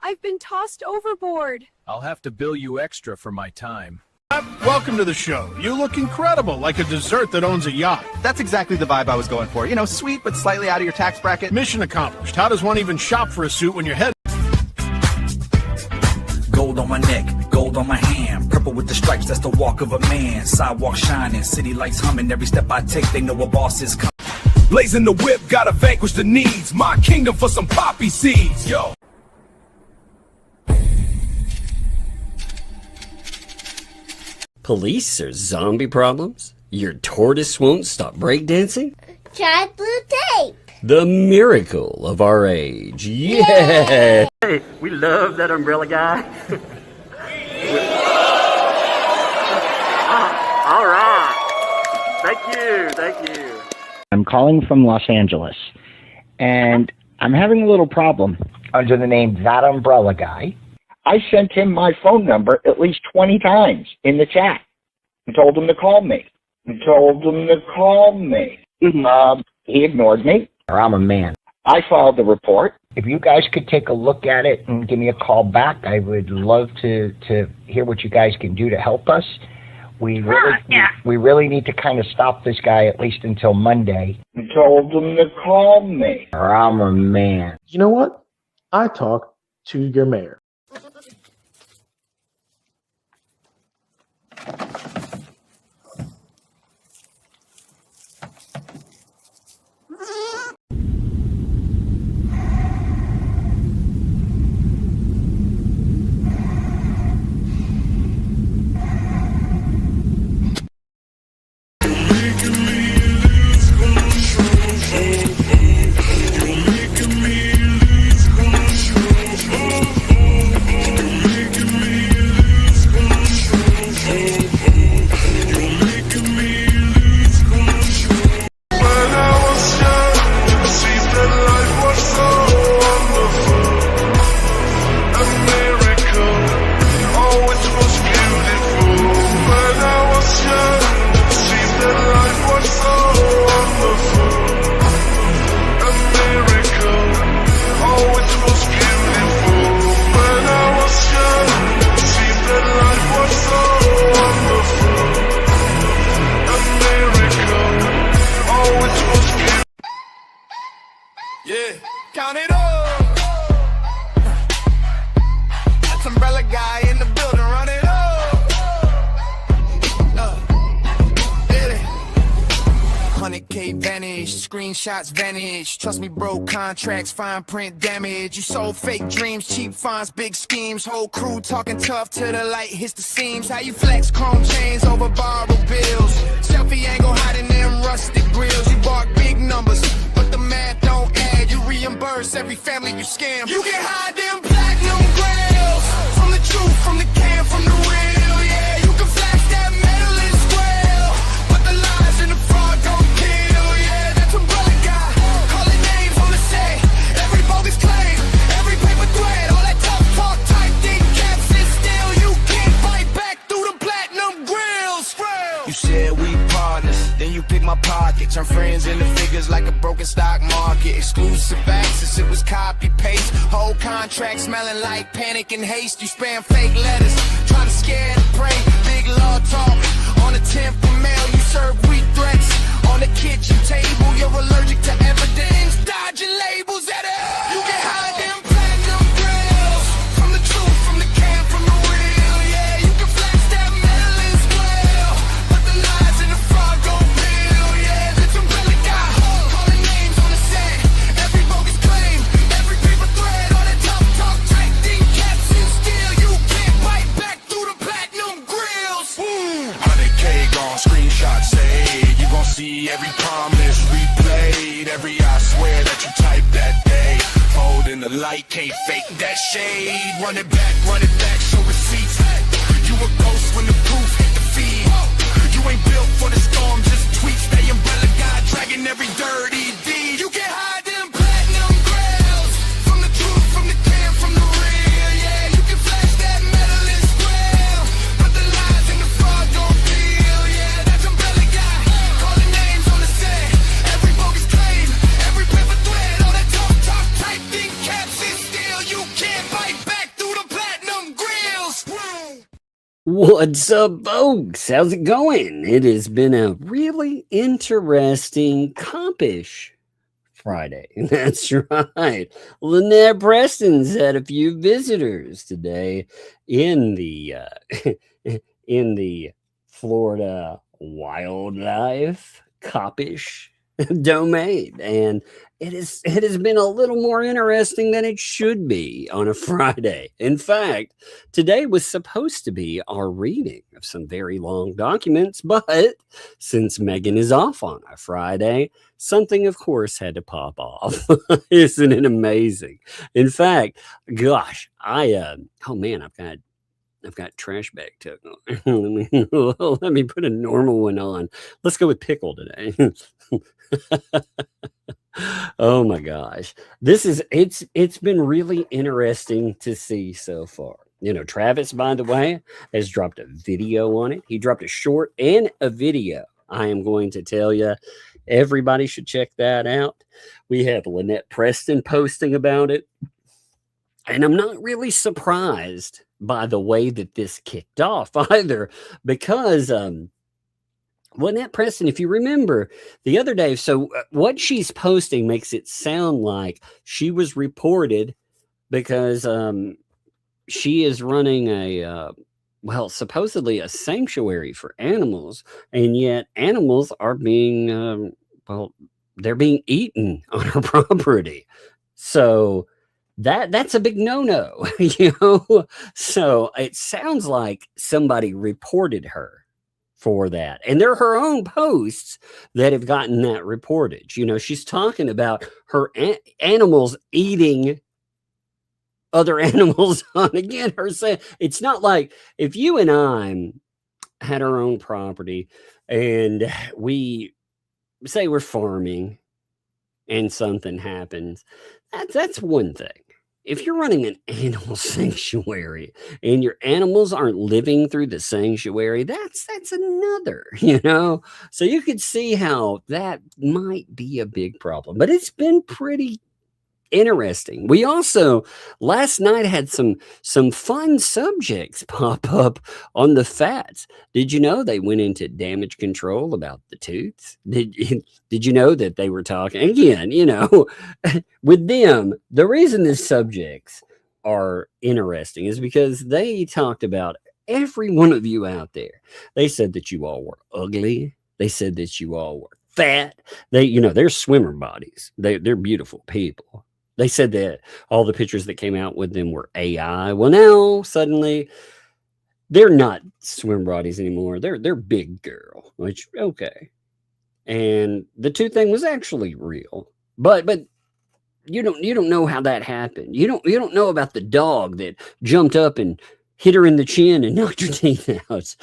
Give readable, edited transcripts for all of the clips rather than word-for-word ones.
I've been tossed overboard. I'll have to bill you extra for my time. Welcome to the show. You look incredible, like a dessert that owns a yacht. That's exactly the vibe I was going for. You know, sweet but slightly out of your tax bracket. Mission accomplished. How does one even shop for a suit when your head... Gold on my neck, gold on my hand. Purple with the stripes, that's the walk of a man. Sidewalk shining, city lights humming. Every step I take, they know a boss is coming. Blazing the whip, gotta vanquish the needs. My kingdom for some poppy seeds, yo. Police or zombie problems? Your tortoise won't stop breakdancing? Try blue tape. The miracle of our age. Yeah! Hey, we love that umbrella guy. All right. Thank you. I'm calling from Los Angeles, and I'm having a little problem. Under the name ThATuMBRELLAgUY, I sent him my phone number at least 20 times in the chat and told him to call me. He ignored me. I'm a man. I filed the report. If you guys could take a look at it and give me a call back, I would love to hear what you guys can do to help us. We really need to kind of stop this guy at least until Monday. I told him to call me. I'm a man. You know what? I talk to your mayor. Count it up. That's umbrella guy in the building, run it up. 100K vanish, screenshots vanish. Trust me, bro, contracts, fine print damage. You sold fake dreams, cheap fonts, big schemes. Whole crew talking tough till the light hits the seams. How you flex chrome chains over borrowed bills? Selfie angle hiding them rusted grills. You bark big numbers, but the math don't add. You reimburse every family you scam. You can hide them platinum grails from the truth, from the can, from the real. Yeah, you can flash that metal and square, but the lies and the fraud don't kill. Yeah, that's umbrella guy. Calling names on the set, every bogus claim, every paper thread, all that tough talk typed in caps and still you can't fight back through the platinum grills. You said we partners, then you pick my pocket, turn friends into figures like a broken stock market. Exclusive access, it was copy paste. Whole contract smelling like panic and haste. You spam fake letters, trying to scare the prey. Big law talk on the temple mail. You serve weak threats on the kitchen table. You're allergic to evidence, dodging labels at it. You can hide them platinum grills from the truth, from the can, from the real. Yeah, you can flash that metal and square, but the lies and the fraud go bill. Yeah, that's umbrella guy. Calling names on the set, every bogus claim, every paper thread, all that tough talk typed in caps and still you can't bite back through the platinum grills. 100K gone, screenshots say you gon' see every promise replayed. Every I swear that you typed that day. Hold in the light, can't fake that shade. Run it back, show receipts. You a ghost when the proof hit the feed. You ain't built for the storm, just tweets. They umbrella guy dragging every dirty deed. You can hide them platinum grills from the truth, from the can, from the real. Yeah, you can flash that metal and square, but the lies and the fraud don't deal. Yeah, that's umbrella guy. Calling names on the set, every bogus claim, every paper thread, all that tough talk typed in caps and still you can't bite back What's up, folks? How's it going? It has been a really interesting compish Friday. That's right. Lynette Preston's had a few visitors today in the in the Florida wildlife copish domain, and it has been a little more interesting than it should be on a Friday. In fact, today was supposed to be our reading of some very long documents, but since Megan is off on a Friday, something of course had to pop off. Isn't it amazing? In fact, gosh, oh man, I've got trash bag tuck on. Let me put a normal one on. Let's go with pickle today. Oh my gosh. It's been really interesting to see so far. You know, Travis, by the way, has dropped a video on it. He dropped a short and a video. I am going to tell you, everybody should check that out. We have Lynette Preston posting about it. And I'm not really surprised by the way that this kicked off either, because Lynette Preston, if you remember the other day, so what she's posting makes it sound like she was reported because she is running supposedly a sanctuary for animals, and yet animals are being, they're being eaten on her property. So that's a big no-no, you know? So it sounds like somebody reported her for that. And they're her own posts that have gotten that reportage. You know, she's talking about her animals eating other animals on, again, her saying, it's not like if you and I had our own property and we say we're farming and something happens, that's one thing. If you're running an animal sanctuary and your animals aren't living through the sanctuary, that's another, you know? So you could see how that might be a big problem, but it's been pretty interesting. We also last night had some fun subjects pop up on the ThATs. Did you know they went into damage control about the tooths? Did you know that they were talking again, you know, with them? The reason these subjects are interesting is because they talked about every one of you out there. They said that you all were ugly. They said that you all were fat. They're swimmer bodies. They're beautiful people. They said that all the pictures that came out with them were AI. Well, now suddenly they're not swim bodies anymore. They're big girl, which okay. And the tooth thing was actually real, but you don't know how that happened. You don't know about the dog that jumped up and hit her in the chin and knocked her teeth out,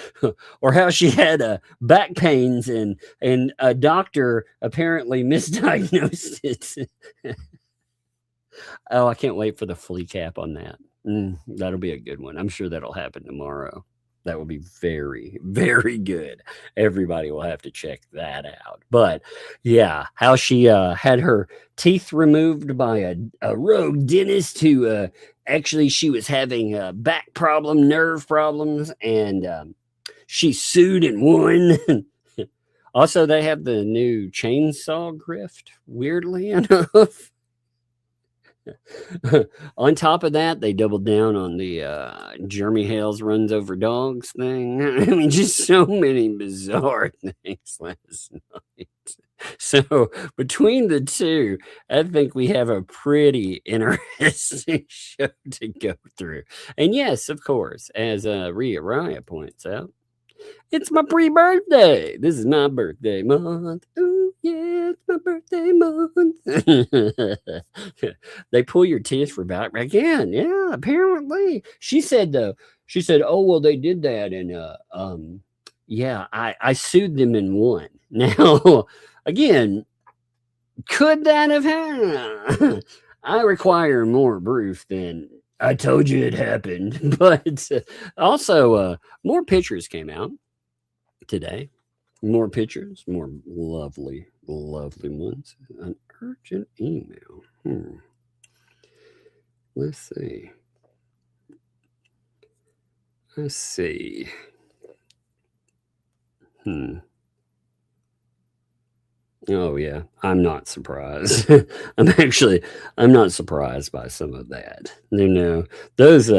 or how she had back pains and a doctor apparently misdiagnosed it. Oh, I can't wait for the flea cap on that. That'll be a good one. I'm sure that'll happen tomorrow. That will be very, very good. Everybody will have to check that out. But yeah, how she had her teeth removed by a rogue dentist who actually she was having back problem, nerve problems, and she sued and won. Also, they have the new chainsaw grift, weirdly enough. On top of that, they doubled down on the Jeremy Hales runs over dogs thing. I mean, just so many bizarre things last night. So between the two, I think we have a pretty interesting show to go through. And yes, of course, as Rhea Raya points out, it's my pre-birthday. This is my birthday month. Ooh, yeah, it's my birthday month. They pull your teeth for back again. Yeah, apparently. She said, oh, well, they did that. And yeah, I sued them and won. Now, again, could that have happened? I require more proof than I told you it happened. But also, more pictures came out today. More pictures, more lovely ones. An urgent email. Let's see. Oh yeah, I'm not surprised. I'm not surprised by some of that. Those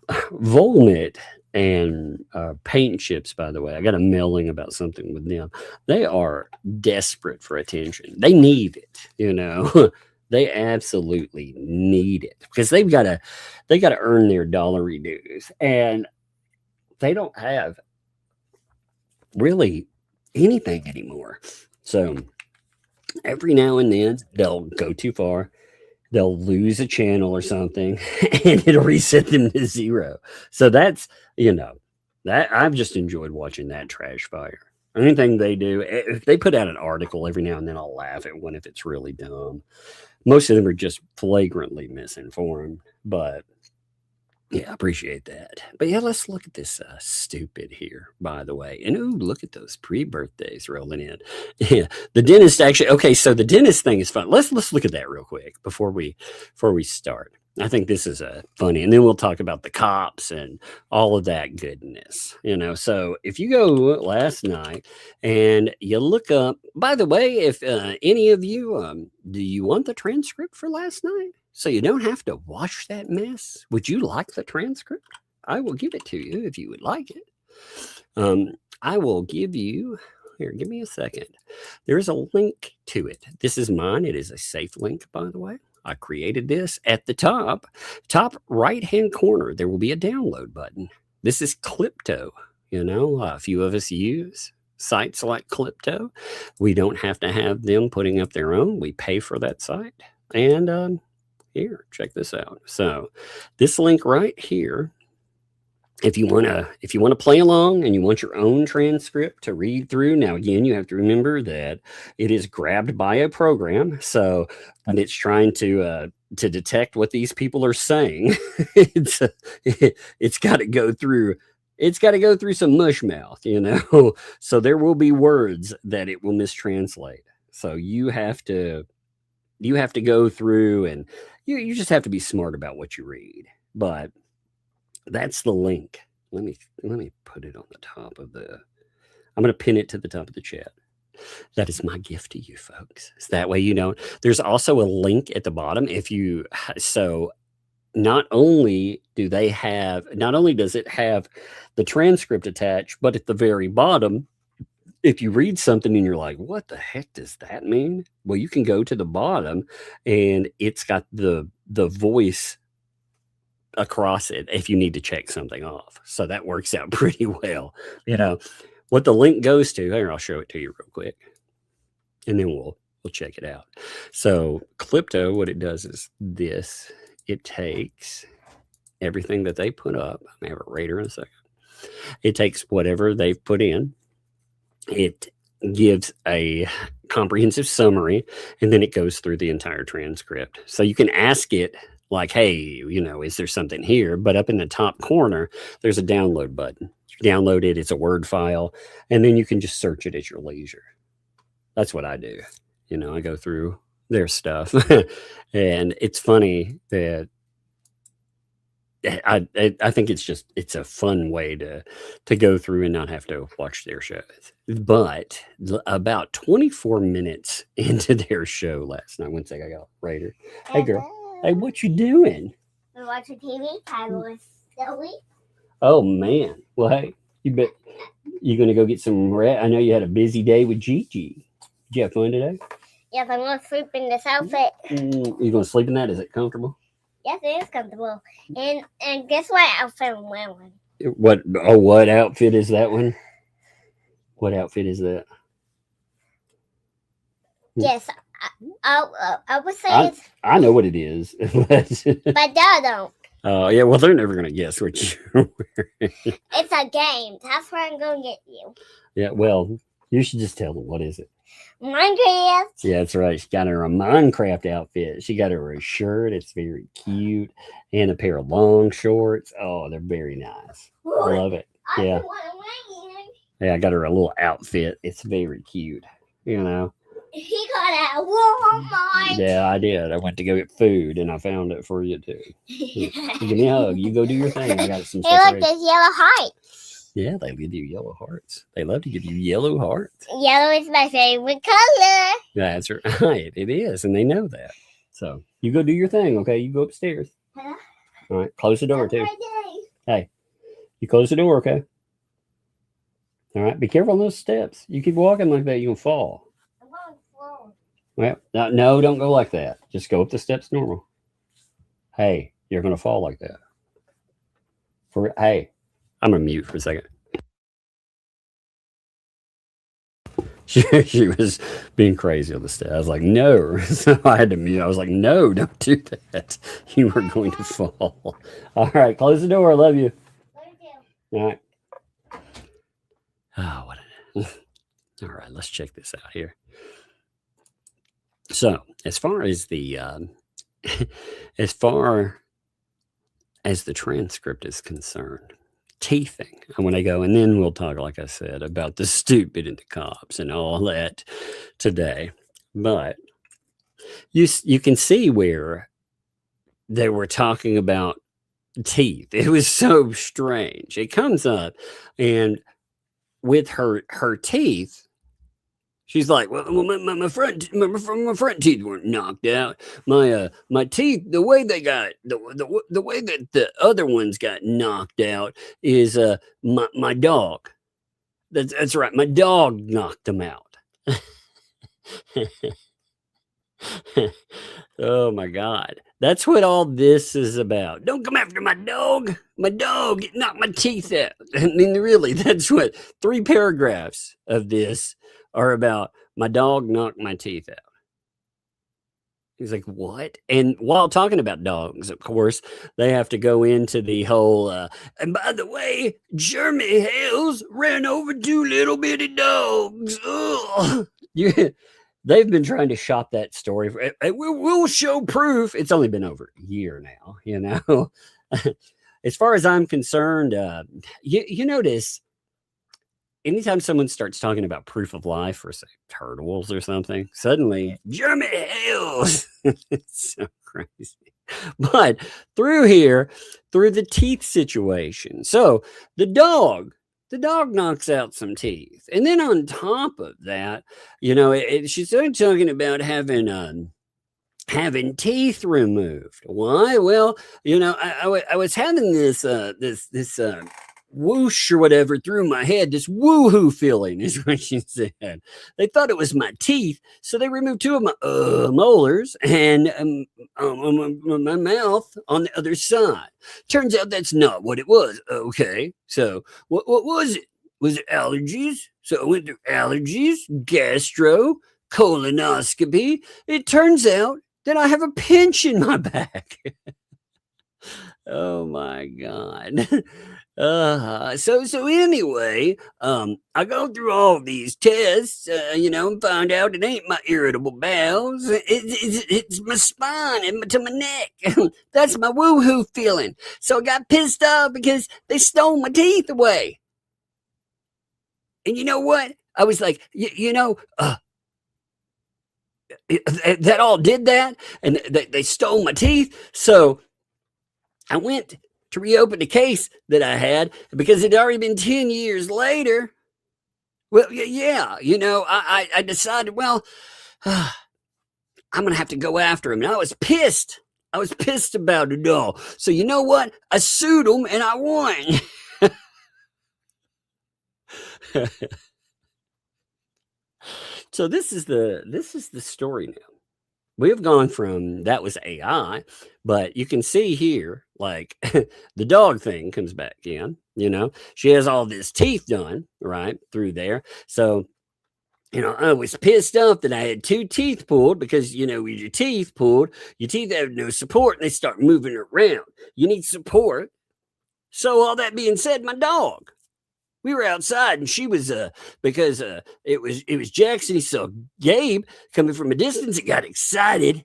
Volnit and paint chips, by the way, I got a mailing about something with them. They are desperate for attention. They need it, they absolutely need it because they got to earn their dollary dues, and they don't have really anything anymore. So every now and then they'll go too far. They'll lose a channel or something and it'll reset them to 0. So that's, that I've just enjoyed watching that trash fire. Anything they do, if they put out an article every now and then, I'll laugh at one if it's really dumb. Most of them are just flagrantly misinformed, but yeah, I appreciate that. But yeah, let's look at this stupid here, by the way. And ooh, look at those pre-birthdays rolling in. Yeah, the dentist actually. Okay, so the dentist thing is fun. Let's look at that real quick before we start. I think this is funny, and then we'll talk about the cops and all of that goodness. So if you go last night and you look up, by the way, if any of you, do you want the transcript for last night? So you don't have to watch that mess. Would you like the transcript? I will give it to you if you would like it. I will give you, here, give me a second. There's a link to it. This is mine. It is a safe link, by the way. I created this. At the top right-hand corner, there will be a download button. This is Clipto. A few of us use sites like Clipto. We don't have to have them putting up their own. We pay for that site. And here, check this out. So this link right here, if you want to play along and you want your own transcript to read through, now again, you have to remember that it is grabbed by a program. So when it's trying to detect what these people are saying, it's got to go through. It's got to go through some mush mouth, So there will be words that it will mistranslate. So you have to go through, and you just have to be smart about what you read. But that's the link. Let me put it on the top of I'm going to pin it to the top of the chat. That is my gift to you folks. So that way there's also a link at the bottom. So not only does it have the transcript attached, but at the very bottom, if you read something and you're like, what the heck does that mean? Well, you can go to the bottom and it's got the voice across it if you need to check something off. So that works out pretty well. What the link goes to, here, I'll show it to you real quick. And then we'll check it out. So Clipto, what it does is this. It takes everything that they put up. I may have a rater in a second. It takes whatever they've put in. It gives a comprehensive summary, and then it goes through the entire transcript. So you can ask it like, hey, is there something here? But up in the top corner, there's a download button. You download it. It's a Word file, and then you can just search it at your leisure. It's what I do. I go through their stuff. And it's funny that I think it's a fun way to go through and not have to watch their shows. But about 24 minutes into their show last night, one second, I got Raider. Hey girl, hey, what you doing? I'm watching TV. I was silly. Oh man, well hey, you gonna go get some rest? I know you had a busy day with Gigi. Did you have fun today? Yes, I'm gonna sleep in this outfit. You gonna sleep in that? Is it comfortable? Yes, it is comfortable. And guess what outfit I'm wearing? What outfit is that one? What outfit is that? Yes, I would say I know what it is. but Dad don't. Oh, yeah, well, they're never going to guess what you're wearing. It's a game. That's where I'm going to get you. Yeah, well, you should just tell them. What is it? Minecraft. Yeah, that's right. She got her a Minecraft outfit. She got her a shirt. It's very cute. And a pair of long shorts. Oh, they're very nice. I love it. Yeah. Yeah, I got her a little outfit. It's very cute. He got it at Walmart. Yeah, I did. I went to go get food, and I found it for you, too. Yeah. Give me a hug. You go do your thing. I got some stuff. Hey, look, there's yellow heart. Yeah, they give you yellow hearts. They love to give you yellow hearts. Yellow is my favorite color. That's right. It is, and they know that. So you go do your thing, okay? You go upstairs. Huh? All right, close the door too. Okay. Hey, you close the door, okay? All right, be careful on those steps. You keep walking like that, you'll fall. I'm going slow. Well, no, don't go like that. Just go up the steps normal. Hey, you're gonna fall like that. Hey, I'm gonna mute for a second. She was being crazy on the steps. I was like, no. So I had to mute. I was like, no, don't do that. You are going to fall. All right, close the door. I love you. All right. Oh, what all right, let's check this out here. So as far as the transcript is concerned, teething, I want to go, and then we'll talk, like I said, about the stupid and the cops and all that today. But you can see where they were talking about teeth. It was so strange. It comes up, and with her teeth, she's like, well, my front teeth weren't knocked out. My teeth, the way they got the way that the other ones got knocked out is my dog. That's right. My dog knocked them out. Oh my God. That's what all this is about. Don't come after my dog. My dog knocked my teeth out. I mean, really, that's what 3 paragraphs of this are about. My dog knocked my teeth out. He's like, what? And while talking about dogs, of course, they have to go into the whole, and by the way, Jeremy Hales ran over 2 little bitty dogs. Ugh. They've been trying to shop that story. We'll show proof. It's only been over a year now, you know. As far as I'm concerned, you notice anytime someone starts talking about proof of life or say turtles or something, suddenly Jeremy Hales. It's so crazy. But through the teeth situation. So the dog knocks out some teeth. And then on top of that, you know, she started talking about having teeth removed. Why? Well, you know, I was having this whoosh or whatever through my head, this woohoo feeling is what she said. They thought it was my teeth, so they removed 2 of my molars and my mouth on the other side. Turns out that's not what it was. Okay, so what was it? Was it allergies? So I went through allergies, gastro, colonoscopy. It turns out that I have a pinch in my back. Oh my God. So anyway, I go through all these tests, you know, and find out it ain't my irritable bowels. It's my spine and to my neck. That's my woohoo feeling. So I got pissed off because they stole my teeth away. And you know what? I was like, that all did that, and they stole my teeth. So I went to reopen the case that I had because it had already been 10 years later. Well, yeah, you know, I decided, well, I'm going to have to go after him. And I was pissed. I was pissed about it all. So you know what? I sued him and I won. So this is the story now. We have gone from that was AI, but you can see here, like the dog thing comes back in, you know, she has all this teeth done right through there. So, you know, I was pissed off that I had 2 teeth pulled because, you know, with your teeth pulled, your teeth have no support and they start moving around. You need support. So all that being said, my dog, we were outside and she was because it was Jackson. He saw Gabe coming from a distance. He got excited.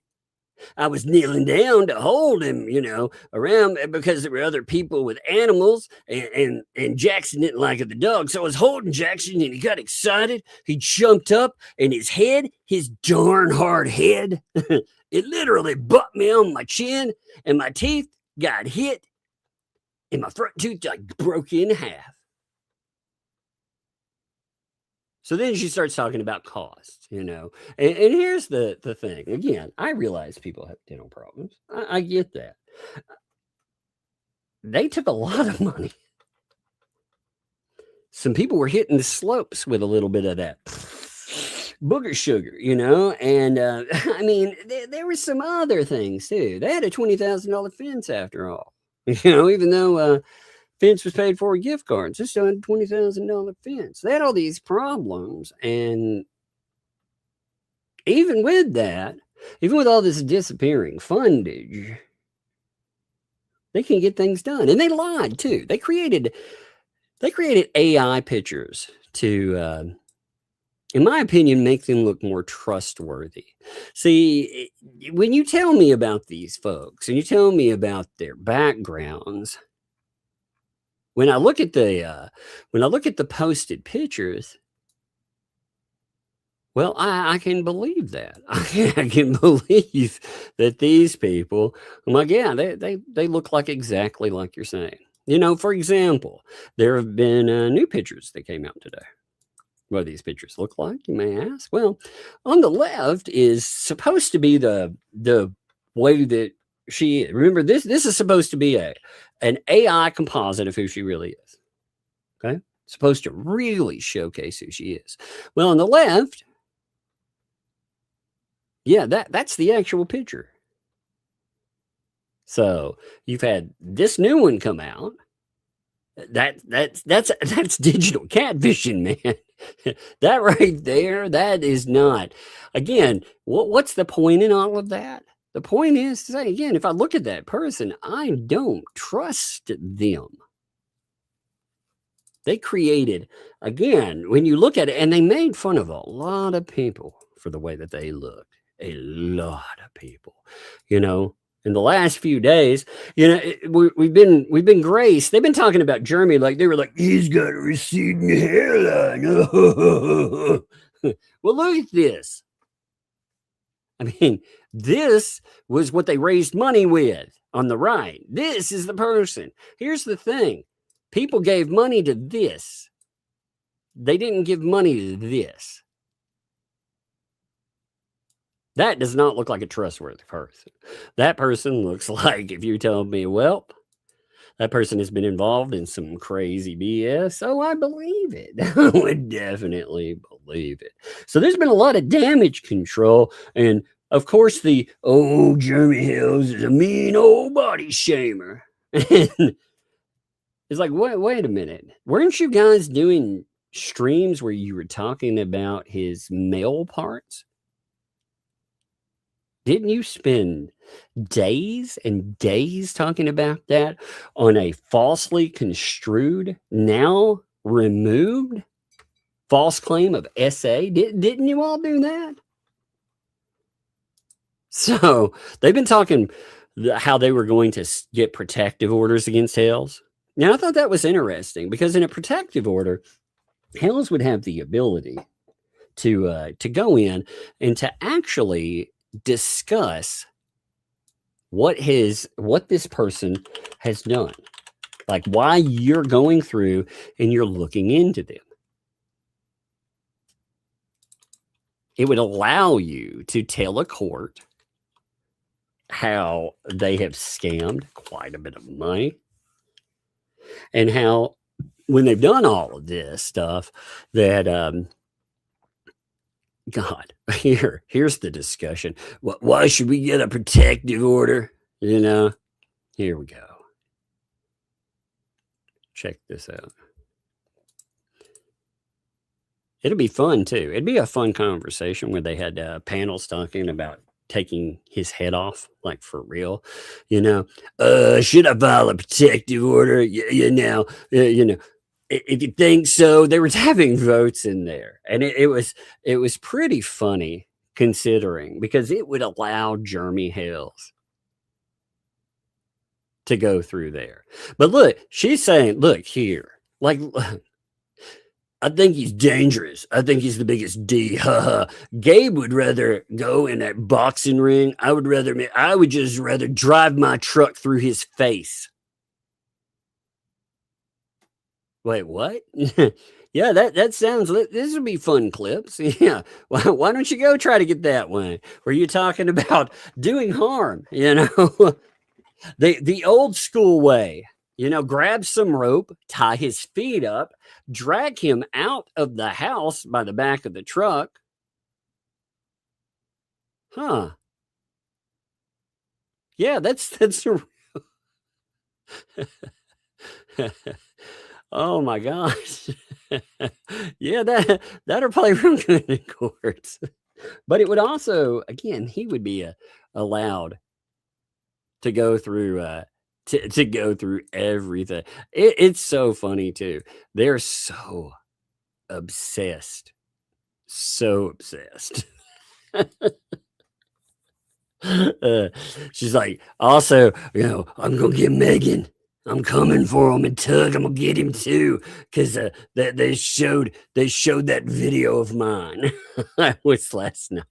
I was kneeling down to hold him, you know, around because there were other people with animals and Jackson didn't like the dog. So I was holding Jackson and he got excited. He jumped up and his darn hard head, it literally butt me on my chin and my teeth got hit and my front tooth like broke in half. So then she starts talking about cost, you know. And here's the thing. Again, I realize people have dental problems. I get that. They took a lot of money. Some people were hitting the slopes with a little bit of that booger sugar, you know. And I mean, there were some other things too. They had a $20,000 fence after all, you know, even though fence was paid for with gift cards. They still had a $20,000 fence. They had all these problems. And even with that, even with all this disappearing fundage, they can get things done. And they lied too. They created AI pictures to, in my opinion, make them look more trustworthy. See, when you tell me about these folks and you tell me about their backgrounds, when I look at the posted pictures, well, I can believe that. I can believe that these people, I'm like, yeah, they look like exactly like you're saying. You know, for example, there have been new pictures that came out today. What do these pictures look like, you may ask? Well, on the left is supposed to be the way that she is. Remember, this is supposed to be an AI composite of who she really is. Okay? It's supposed to really showcase who she is. Well, on the left, yeah, that's the actual picture. So you've had this new one come out. That's digital catfishing, man. That right there, that is not. Again, what's the point in all of that? The point is to say, again, if I look at that person, I don't trust them. They created, again, when you look at it, and they made fun of a lot of people for the way that they looked. A lot of people, you know. In the last few days, you know, we've been graced. They've been talking about Jeremy like they were like, he's got a receding hairline. Well, look at this. I mean, this was what they raised money with on the right. This is the person. Here's the thing. People gave money to this. They didn't give money to this. That does not look like a trustworthy person. That person looks like, if you tell me, well, that person has been involved in some crazy BS. So I believe it. I would definitely believe it. So there's been a lot of damage control. And of course, Jeremy Hales is a mean old body shamer. And it's like, wait a minute. Weren't you guys doing streams where you were talking about his male parts? Didn't you spend days and days talking about that on a falsely construed, now removed false claim of SA? Didn't you all do that? So they've been talking how they were going to get protective orders against Hales. Now, I thought that was interesting because in a protective order, Hales would have the ability to go in and to actually discuss what this person has done, like why you're going through and you're looking into them. It would allow you to tell a court how they have scammed quite a bit of money and how when they've done all of this stuff that God, here's the discussion. Why should we get a protective order? You know, here we go. Check this out. It'll be fun too. It'd be a fun conversation where they had panels talking about taking his head off, like for real. You know, should I file a protective order? You know. If you think so, they were having votes in there, and it was pretty funny considering because it would allow Jeremy Hales to go through there. But look, she's saying, look here, like, I think he's dangerous. I think he's the biggest D. Gabe would rather go in that boxing ring. I would just rather drive my truck through his face. Wait, what? Yeah, that sounds. This would be fun clips. Yeah, why don't you go try to get that one where you're talking about doing harm? The old school way. Grab some rope, tie his feet up, drag him out of the house by the back of the truck. Huh. Yeah, that's oh my gosh. Yeah, that'll probably real good in court. But it would also, again, he would be allowed to go through to go through everything. It's so funny too. They're so obsessed. So obsessed. She's like, also, I'm gonna get Megan. I'm coming for him, and Tug, I'm gonna get him too, because they showed that video of mine. It was last night.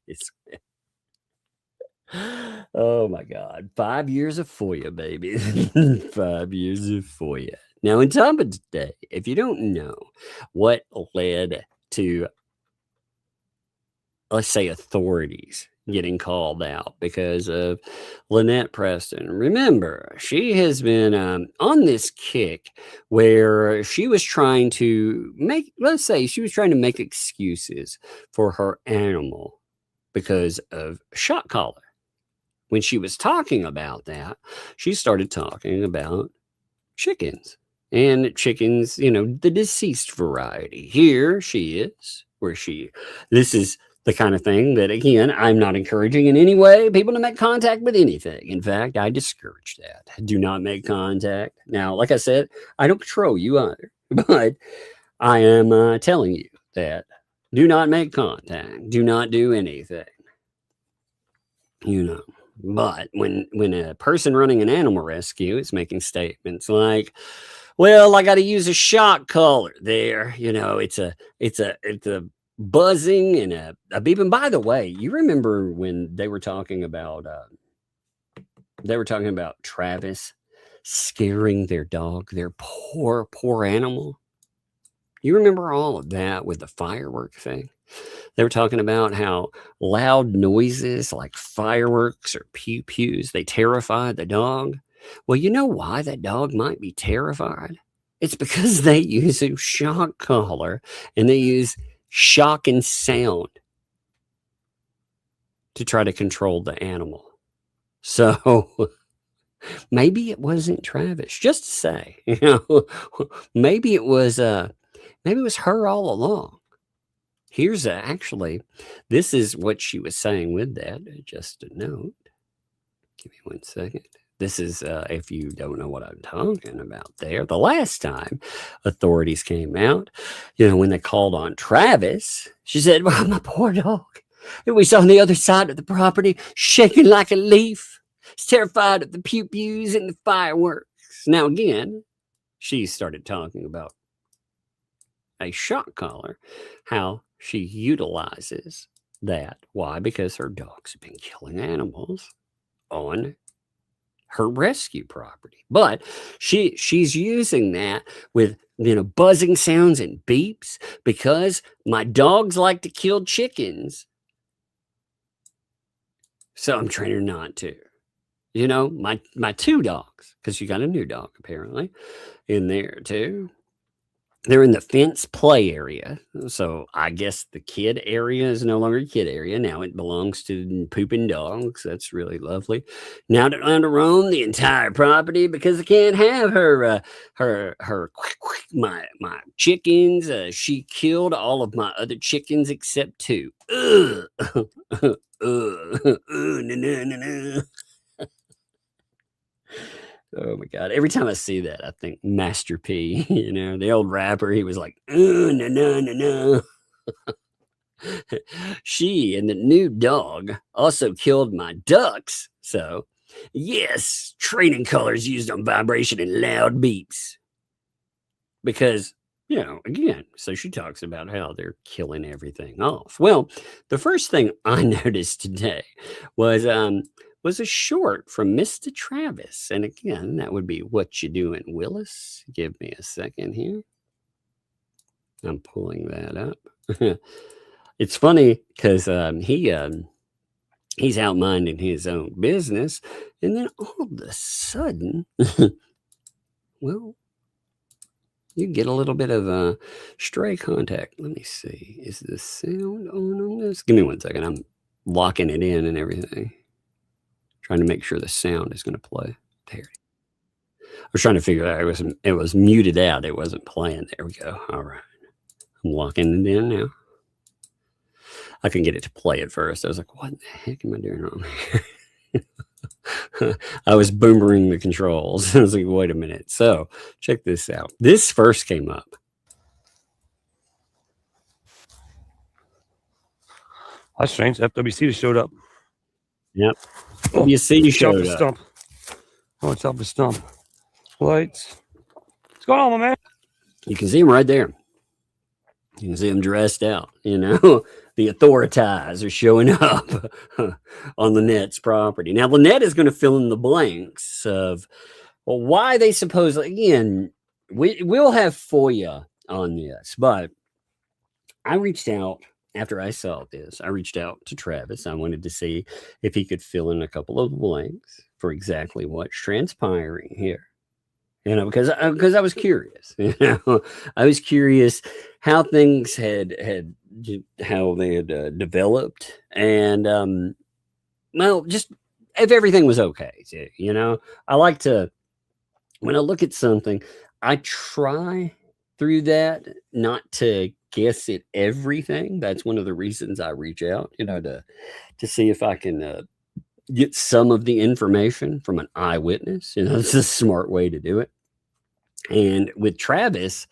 Oh my God, 5 years of FOIA, baby. 5 years of FOIA. Now, in time of today, if you don't know what led to, let's say, authorities getting called out because of Lynette Preston. Remember, she has been on this kick where she was trying to make excuses for her animal because of shock collar. When she was talking about that, she started talking about chickens. And chickens, the deceased variety. Here she is, this is the kind of thing that, again, I'm not encouraging in any way people to make contact with anything. In fact, I discourage that. Do not make contact. Now, like I said, I don't control you either, but I am telling you that do not make contact. Do not do anything. But when a person running an animal rescue is making statements like, well, I got to use a shock collar there. It's a buzzing and a beeping. By the way, you remember when they were talking about Travis scaring their dog, their poor animal. You remember all of that with the firework thing? They were talking about how loud noises like fireworks or pew-pews, they terrified the dog. Well, you know why that dog might be terrified? It's because they use a shock collar and they use shock and sound to try to control the animal. So maybe it wasn't Travis, just to say, maybe it was her all along. Here's actually, this is what she was saying with that. Just a note. Give me 1 second. This is, if you don't know what I'm talking about there, the last time authorities came out, when they called on Travis, she said, well, my poor dog. It was on the other side of the property, shaking like a leaf. He's terrified of the pew-pews and the fireworks. Now, again, she started talking about a shock collar, how she utilizes that. Why? Because her dogs have been killing animals on her rescue property. But she's using that with buzzing sounds and beeps because my dogs like to kill chickens. So I'm training her not to. My 2 dogs, because you got a new dog apparently in there too. They're in the fence play area. So I guess the kid area is no longer a kid area. Now it belongs to pooping dogs. That's really lovely. Now they're trying to roam the entire property because I can't have my chickens. She killed all of my other chickens except 2. No. Oh my God. Every time I see that, I think Master P, the old rapper, he was like, no. She and the new dog also killed my ducks. So, yes, training colors used on vibration and loud beeps. Because, again, so she talks about how they're killing everything off. Well, the first thing I noticed today was a short from Mr. Travis. And again, that would be What You Doing, Willis? Give me a second here. I'm pulling that up. It's funny because he's out minding his own business, and then all of a sudden, well, you get a little bit of stray contact. Let me see. Is the sound on this? Give me 1 second. I'm locking it in and everything. Trying to make sure the sound is going to play. There. I was trying to figure out it was muted out. It wasn't playing. There we go. All right. I'm locking it in now. I can get it to play at first. I was like, what the heck am I doing wrong here? I was boomering the controls. I was like, wait a minute. So check this out. This first came up. That's strange. FWC just showed up. Yep. FWC showed up. Stump. Oh, it's up the stump. Lights. What's going on, my man? You can see him right there. You can see him dressed out, you know. The authorities are showing up on Lynette's property. Now, Lynette is going to fill in the blanks of, well, why they suppose, again, we'll have FOIA on this, but I reached out after I saw this. I reached out to Travis. I wanted to see if he could fill in a couple of blanks for exactly what's transpiring here. You know, because I was curious. You know, I was curious how things had developed, and well, just if everything was okay. You know, I like to, when I look at something, I try through that not to guess at everything. That's one of the reasons I reach out. You know, to see if I can get some of the information from an eyewitness. You know, it's a smart way to do it. And with Travis,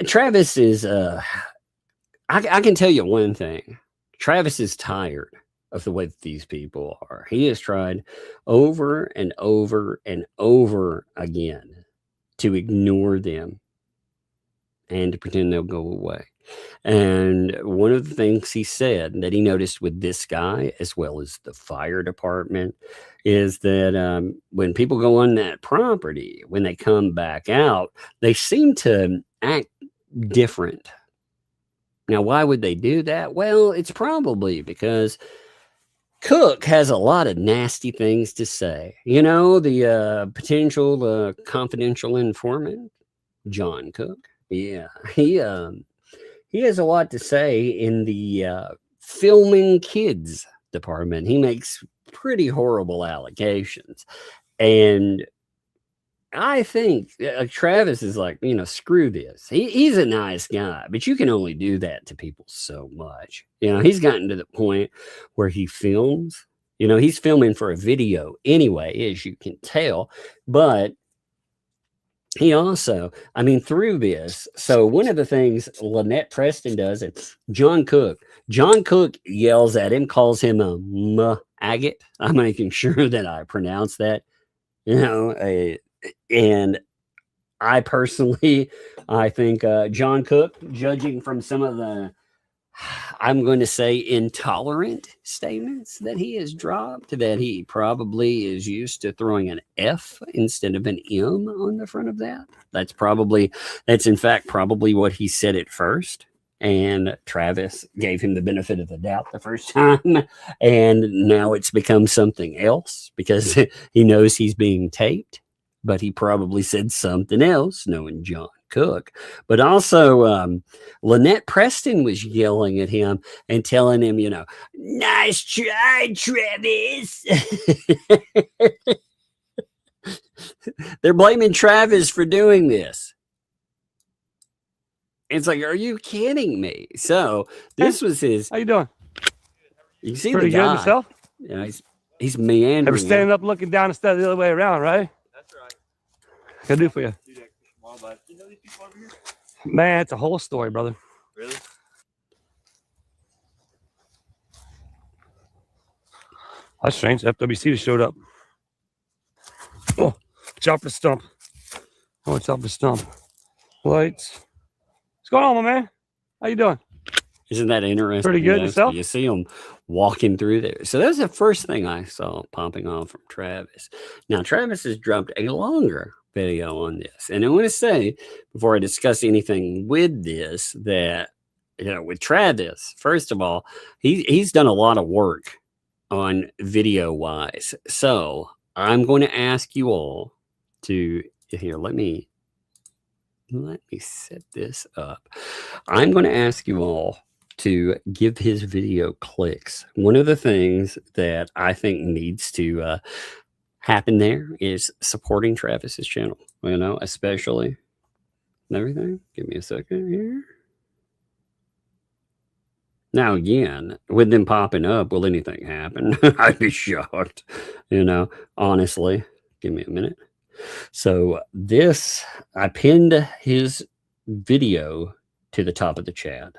Travis is, I can tell you one thing. Travis is tired of the way that these people are. He has tried over and over and over again to ignore them and to pretend they'll go away. And one of the things he said that he noticed with this guy, as well as the fire department, is that when people go on that property, when they come back out, they seem to act different. Now, why would they do that? Well, it's probably because Cook has a lot of nasty things to say. You know, the potential confidential informant, John Cook. Yeah, he has a lot to say in the filming kids department. He makes pretty horrible allegations. And I think Travis is like, you know, screw this. He's a nice guy, but you can only do that to people so much. You know, he's gotten to the point where he films. You know, he's filming for a video anyway, as you can tell. But he also, I mean, through this, so one of the things Lynette Preston does, and John Cook yells at him, calls him a agate. I'm making sure that I pronounce that, you know, and I personally, I think John Cook, judging from some of the, I'm going to say, intolerant statements that he has dropped, that he probably is used to throwing an F instead of an M on the front of that. That's in fact probably what he said at first. And Travis gave him the benefit of the doubt the first time. And now it's become something else because he knows he's being taped. But he probably said something else, knowing John Cook. But also, Lynette Preston was yelling at him and telling him, you know, nice try, Travis. They're blaming Travis for doing this. It's like, are you kidding me? So this was his. How you doing? You can see pretty the guy. good yourself? You know, he's meandering. Ever standing up, looking down instead of the other way around, right? What can I do for you? Man, it's a whole story, brother. Really? That's strange. FWC just showed up. Oh, chop the stump. Oh, it's off the stump. Lights. What's going on, my man? How you doing? Isn't that interesting? Pretty good. Yourself? You see him walking through there. So that's the first thing I saw popping off from Travis. Now, Travis has dropped a longer video on this. And I want to say, before I discuss anything with this, that, with Travis, first of all, he's done a lot of work on video wise. So I'm going to ask you all to, here, let me set this up. I'm going to ask you all to give his video clicks. One of the things that I think needs to happen there is supporting Travis's channel, especially and everything. Give me a second here. Now, again, with them popping up, will anything happen? I'd be shocked, honestly. Give me a minute. So I pinned his video to the top of the chat.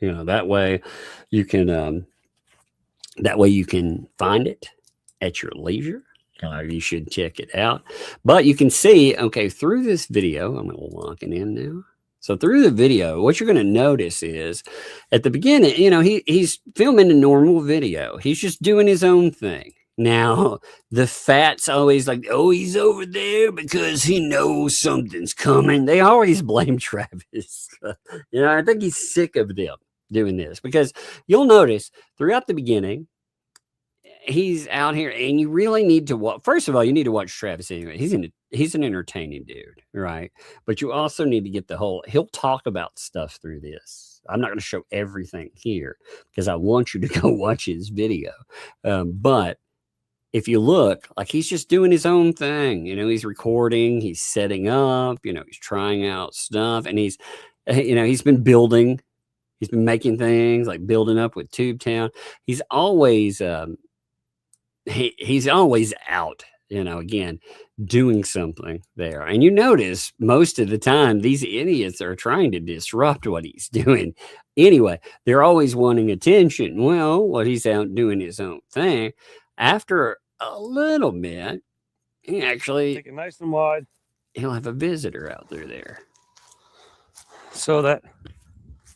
That way you can find it at your leisure. You should check it out. But you can see, okay, through this video, I'm going to lock it in now. So through the video, what you're going to notice is at the beginning, he's filming a normal video. He's just doing his own thing. Now, the fat's always like, oh, he's over there because he knows something's coming. They always blame Travis. I think he's sick of them doing this, because you'll notice throughout the beginning, he's out here, and you really need to watch. First of all, you need to watch Travis anyway. He's an entertaining dude, right? But you also need to get he'll talk about stuff through this. I'm not going to show everything here because I want you to go watch his video. But if you look, like, he's just doing his own thing. He's recording, he's setting up, he's trying out stuff, and he's been building, he's been making things, like building up with TubeTown. He's always, he's always out, again, doing something there. And you notice most of the time, these idiots are trying to disrupt what he's doing. Anyway, they're always wanting attention. Well, what he's out doing his own thing. After a little bit, he actually Take it nice and wide. He'll have a visitor out there. So that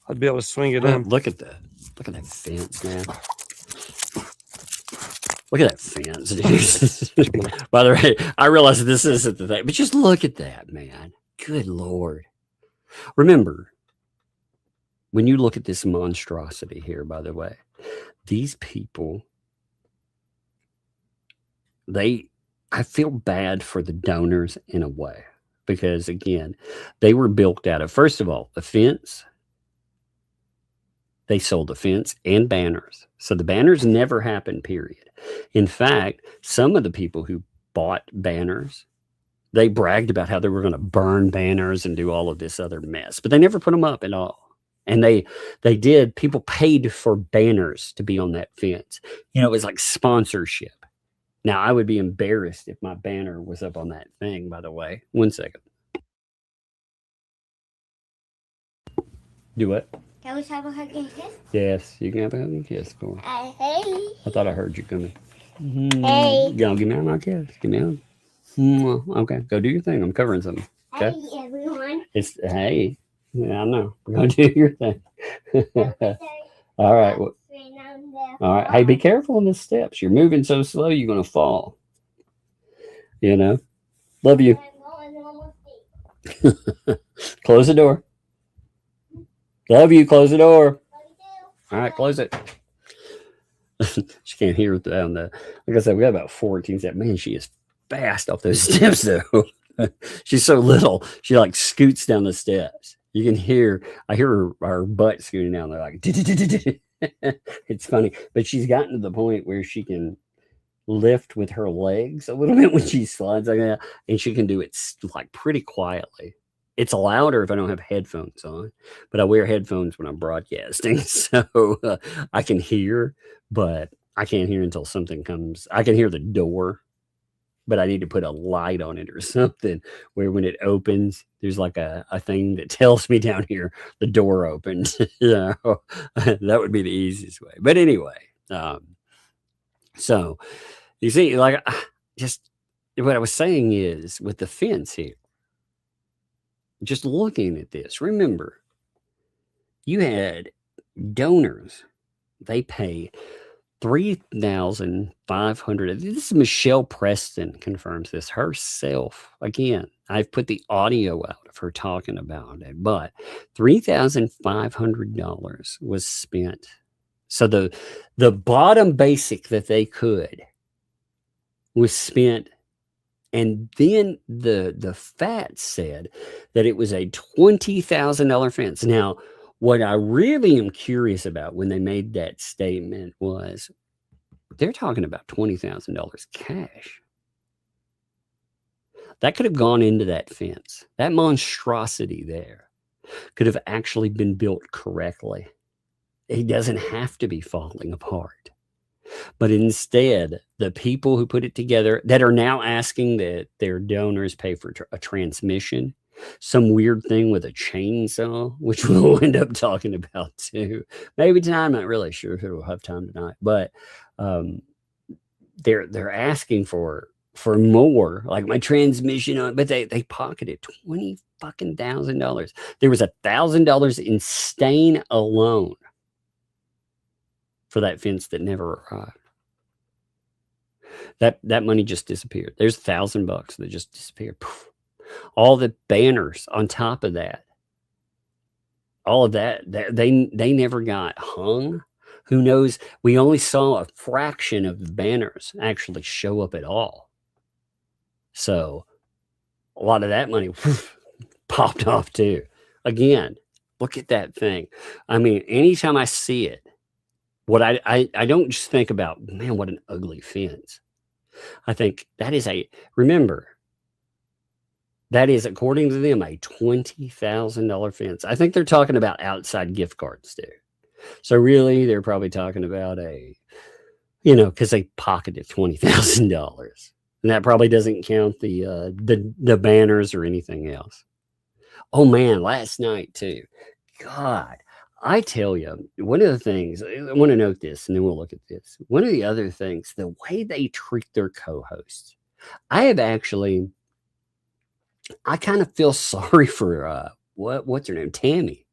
I'd be able to swing it in. Look at that. Look at that fence, man. Look at that fence, dude. By the way, I realize this isn't the thing, but just look at that, man. Good Lord. Remember, when you look at this monstrosity here, by the way, these people, I feel bad for the donors in a way, because again, they were built out of, first of all, a fence. They sold the fence and banners. So the banners never happened, period. In fact, some of the people who bought banners, they bragged about how they were going to burn banners and do all of this other mess, but they never put them up at all. And people paid for banners to be on that fence. It was like sponsorship. Now, I would be embarrassed if my banner was up on that thing, by the way. 1 second. Do what? Can we have a hug and kiss? Yes, you can have a hug and kiss. Go on. Hey. I thought I heard you coming. Hey. Go, give me my kiss. Give me a hug. Okay, go do your thing. I'm covering something. Okay? Hey, everyone. Hey. Yeah, I know. Go do your thing. All right. Well, all right. Hey, be careful on the steps. You're moving so slow, you're going to fall. Love you. Close the door. Love you. Close the door. All right, close it. She can't hear it down there. Like I said, we got about 14 steps. Man, she is fast off those steps, though. She's so little. She like scoots down the steps. You can hear, I hear her butt scooting down there like, it's funny. But she's gotten to the point where she can lift with her legs a little bit when she slides like that. And she can do it like pretty quietly. It's louder if I don't have headphones on, but I wear headphones when I'm broadcasting. So I can hear, but I can't hear until something comes. I can hear the door, but I need to put a light on it or something where when it opens, there's like a thing that tells me down here, the door opened. That would be the easiest way. But anyway, so you see, like, just what I was saying is with the fence here, just looking at this, remember, you had donors. They pay $3,500. This is Michelle Preston confirms this herself. Again, I've put the audio out of her talking about it, but $3,500 was spent. So the bottom basic that they could was spent. And then the FAT said that it was a $20,000 fence. Now, what I really am curious about when they made that statement was they're talking about $20,000 cash. That could have gone into that fence. That monstrosity there could have actually been built correctly. It doesn't have to be falling apart. But instead, the people who put it together that are now asking that their donors pay for a transmission, some weird thing with a chainsaw, which we'll end up talking about too. Maybe tonight. I'm not really sure if we'll have time tonight, but they're asking for more, like my transmission on, but they pocketed $20,000. There was $1,000 in stain alone for that fence that never arrived. That money just disappeared. There's $1,000 that just disappeared. Poof. All the banners on top of that, all of that, they never got hung. Who knows? We only saw a fraction of the banners actually show up at all. So a lot of that money whoosh, popped off too. Again, look at that thing. I mean, anytime I see it, what I don't just think about, man, what an ugly fence. I think that is remember, that is, according to them, a $20,000 fence. I think they're talking about outside gift cards too. So really, they're probably talking about because they pocketed $20,000. And that probably doesn't count the banners or anything else. Oh man, last night too. God, I tell you, one of the things, I want to note this and then we'll look at this. One of the other things, the way they treat their co-hosts. I kind of feel sorry for, what's her name? Tammy.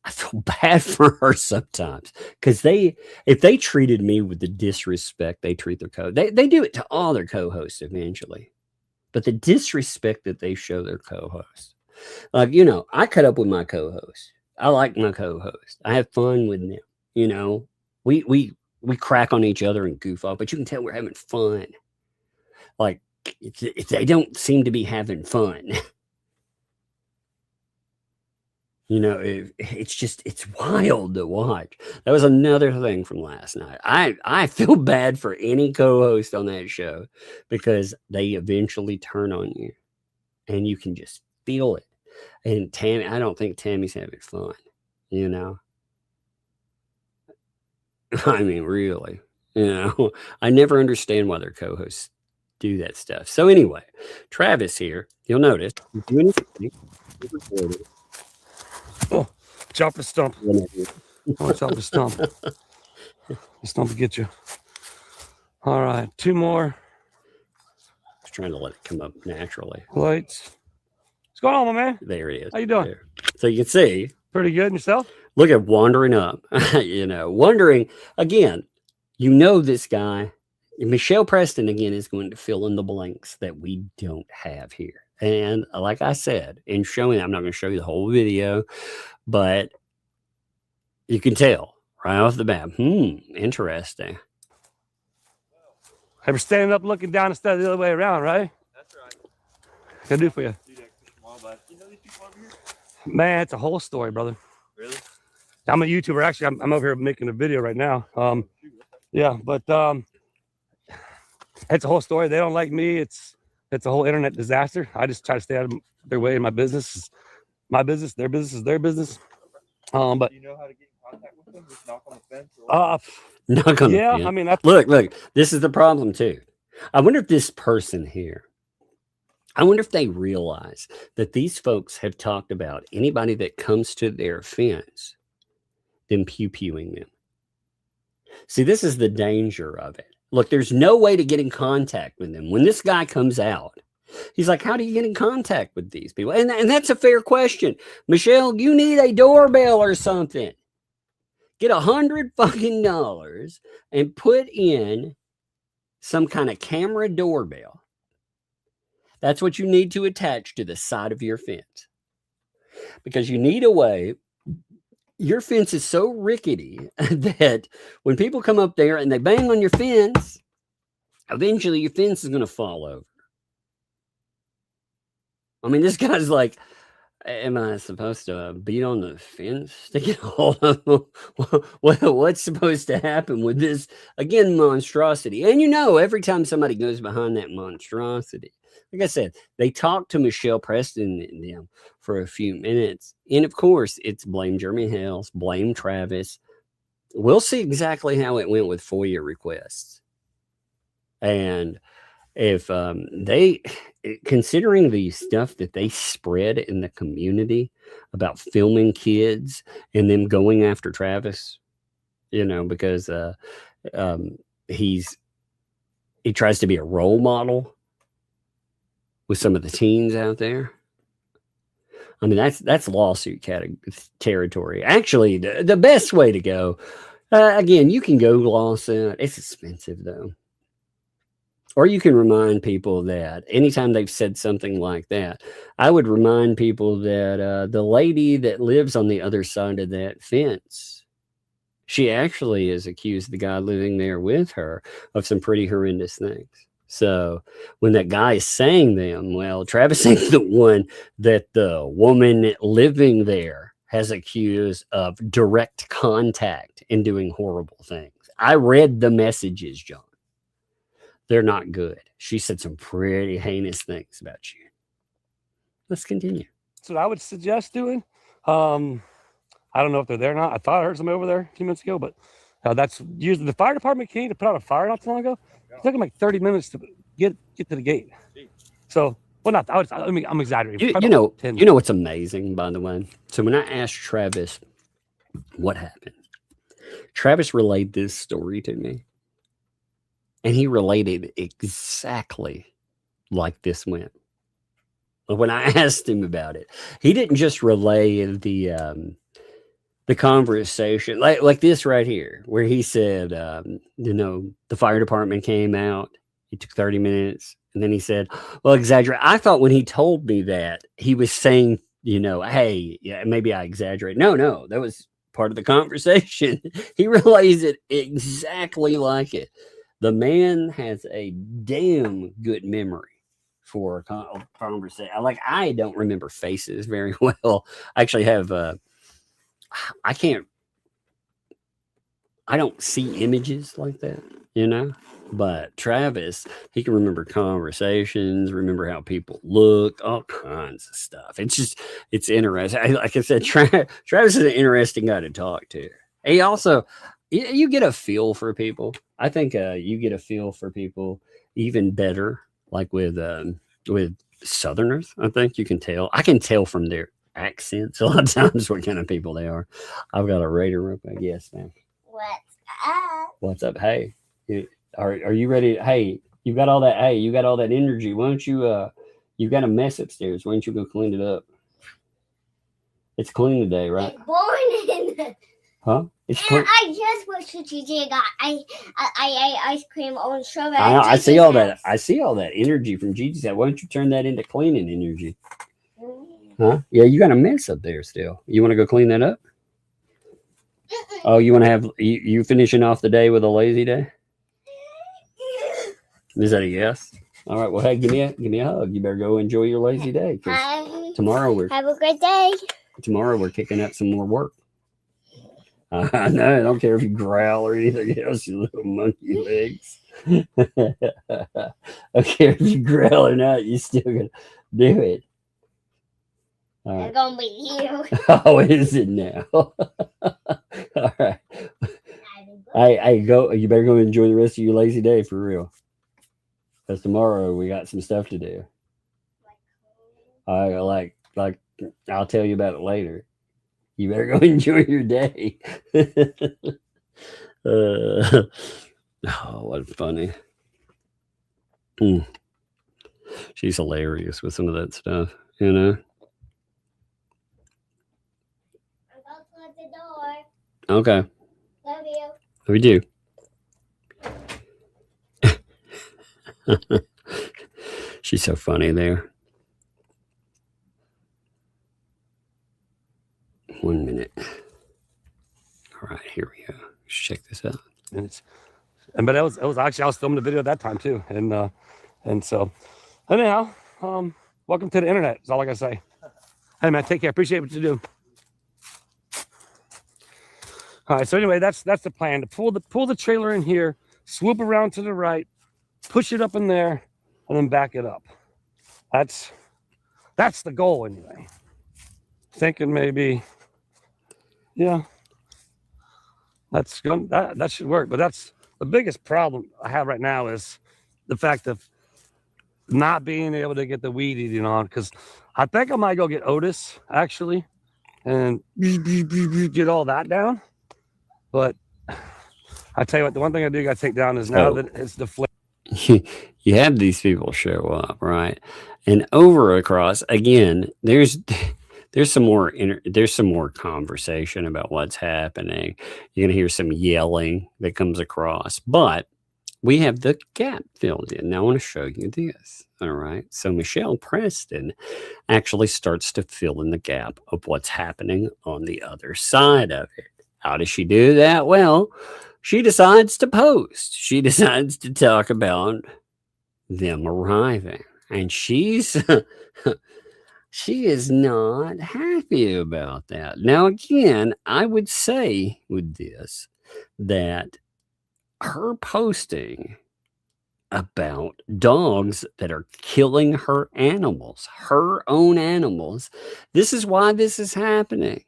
I feel bad for her sometimes because if they treated me with the disrespect they treat their they do it to all their co-hosts eventually, but the disrespect that they show their co-hosts, like, I cut up with my co-host. I like my co-host. I have fun with them. We crack on each other and goof off, but you can tell we're having fun. Like they don't seem to be having fun. It's wild to watch. That was another thing from last night. I feel bad for any co-host on that show because they eventually turn on you and you can just feel it. And Tammy, I don't think Tammy's having fun, I mean, really, I never understand why their co-hosts do that stuff. So anyway, Travis here, you'll notice, oh, chop the stump. Oh, chop the stump. The stump will get you. All right, 2 more. I was trying to let it come up naturally. Lights. What's going on, my man? There he is. How you doing? There. So you can see. Pretty good. And yourself? Look at wandering up. Wondering again. This guy, Michelle Preston, again, is going to fill in the blanks that we don't have here. And like I said, in showing, I'm not going to show you the whole video, but you can tell right off the bat. Interesting. Ever standing up, looking down instead of the other way around, right? That's right. What can I do for you? You know these people over here? Man, it's a whole story, brother. Really? I'm a YouTuber. Actually, I'm over here making a video right now. Yeah, but it's a whole story. They don't like me. It's a whole internet disaster. I just try to stay out of their way in my business. It's my business, their business is their business. But do you know how to get in contact with them? Just knock on the fence? Knock on the fence. I mean, look, this is the problem too. I wonder if this person here, they realize that these folks have talked about anybody that comes to their fence, them pew-pewing them. See, this is the danger of it. Look, there's no way to get in contact with them. When this guy comes out, he's like, how do you get in contact with these people? And that's a fair question. Michelle, you need a doorbell or something. Get $100 fucking and put in some kind of camera doorbell. That's what you need to attach to the side of your fence. Because you need a way. Your fence is so rickety that when people come up there and they bang on your fence, eventually your fence is going to fall over. I mean, this guy's like, am I supposed to beat on the fence to get a hold of them? What's supposed to happen with this, again, monstrosity? And every time somebody goes behind that monstrosity, like I said, they talked to Michelle Preston and them for a few minutes. And of course, it's blame Jeremy Hales, blame Travis. We'll see exactly how it went with FOIA requests. And if considering the stuff that they spread in the community about filming kids and them going after Travis, because he tries to be a role model with some of the teens out there. I mean, that's lawsuit territory. Actually, the best way to go, again, you can go lawsuit. It's expensive though. Or you can remind people that anytime they've said something like that, I would remind people that the lady that lives on the other side of that fence, she actually has accused the guy living there with her of some pretty horrendous things. So when that guy is saying them, well, Travis ain't the one that the woman living there has accused of direct contact and doing horrible things. I read the messages, John. They're not good. She said some pretty heinous things about you. Let's continue. That's what I would suggest doing. I don't know if they're there or not. I thought I heard somebody over there a few minutes ago, but that's usually the fire department came to put out a fire not too long ago. It took them like 30 minutes to get to the gate. So, well, not. I'm exaggerating. You know what's amazing, by the way? So when I asked Travis what happened, Travis relayed this story to me. And he related exactly like this went. When I asked him about it, he didn't just relay the conversation like this right here, where he said, the fire department came out. It took 30 minutes. And then he said, well, exaggerate. I thought when he told me that, he was saying, hey, yeah, maybe I exaggerate. No, that was part of the conversation. He relays it exactly like it. The man has a damn good memory for a conversation. Like, I don't remember faces very well. I actually have, I don't see images like that, but Travis, he can remember conversations, remember how people look, all kinds of stuff. It's interesting. Like I said, Travis is an interesting guy to talk to. He also, you get a feel for people. I think you get a feel for people even better, like with Southerners. I think you can tell. I can tell from their accents a lot of times what kind of people they are. I've got a radar up, I guess, man. What's up? What's up? Hey, are you ready? Hey, you got all that? Hey, you got all that energy. Why don't you? You got a mess upstairs. Why don't you go clean it up? It's clean today, right? It's born in. Huh? It's and I just went to GG. I ate ice cream on strawberry. I see all that. I see all that energy from Gigi's house. Why don't you turn that into cleaning energy? Huh? Yeah, you got a mess up there still. You want to go clean that up? Oh, you want to have you finishing off the day with a lazy day? Is that a yes? All right. Well, hey, give me a hug. You better go enjoy your lazy day. Tomorrow have a great day. Tomorrow we're kicking up some more work. I know. I don't care if you growl or anything else, you little monkey legs. I don't care if you growl or not. You still gonna do it. All right. It's gonna be you. Oh, is it now? All right. Hey, go. You better go enjoy the rest of your lazy day for real. Because tomorrow we got some stuff to do. Like I'll tell you about it later. You better go enjoy your day. Oh, what funny. She's hilarious with some of that stuff, I'm going to close the door. Okay. We do. She's so funny there. 1 minute. All right, here we go. Let's check this out. But it was actually, I was filming the video at that time too, and so anyhow, welcome to the internet. Is all I gotta say. Hey man, take care. Appreciate what you do. All right, so anyway, that's the plan, to pull the trailer in here, swoop around to the right, push it up in there, and then back it up. That's the goal anyway. Thinking maybe, yeah, that should work. But that's the biggest problem I have right now, is the fact of not being able to get the weed eating on, because I think I might go get Otis actually and get all that down. But I tell you what, the one thing I do got to take down is now that it's the flip. You have these people show up, right? And over across again, there's some more conversation about what's happening. You're gonna hear some yelling that comes across, but we have the gap filled in. Now I want to show you this. All right. So Michelle Preston actually starts to fill in the gap of what's happening on the other side of it. How does she do that? Well, she decides to post. She decides to talk about them arriving. And she is not happy about that. Now, again, I would say with this that her posting about dogs that are killing her animals, her own animals, this is why this is happening.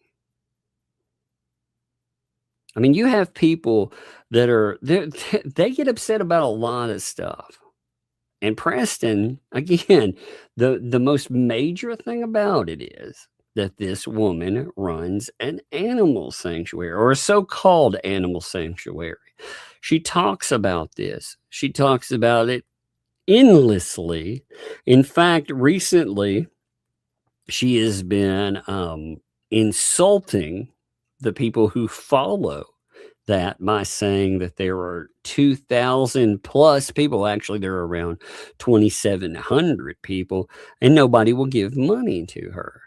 I mean, you have people that they get upset about a lot of stuff. And Preston, again, the most major thing about it is that this woman runs an animal sanctuary, or a so-called animal sanctuary. She talks about this. She talks about it endlessly. In fact, recently, she has been insulting the people who follow that by saying that there are 2,000 plus people. Actually, there are around 2,700 people, and nobody will give money to her.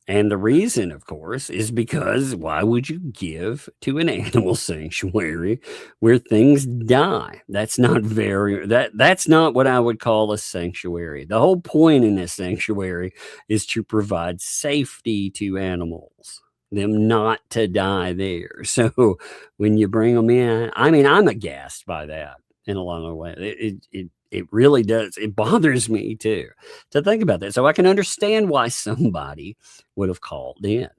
And the reason, of course, is because why would you give to an animal sanctuary where things die? That's not that's not what I would call a sanctuary. The whole point in a sanctuary is to provide safety to animals, them not to die there. So when you bring them in, I mean, I'm aghast by that in a lot of ways. It really does. It bothers me too to think about that. So I can understand why somebody would have called in.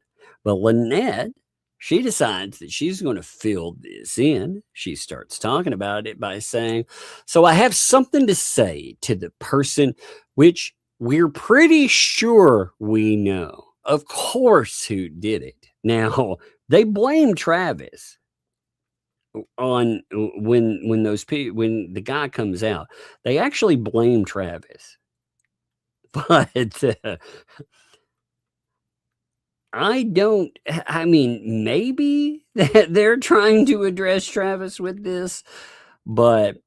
But Lynette, she decides that she's going to fill this in. She starts talking about it by saying, so I have something to say to the person which we're pretty sure we know, of course, who did it. Now, they blame Travis on when the guy comes out. They actually blame Travis. But I mean, maybe they're trying to address Travis with this, but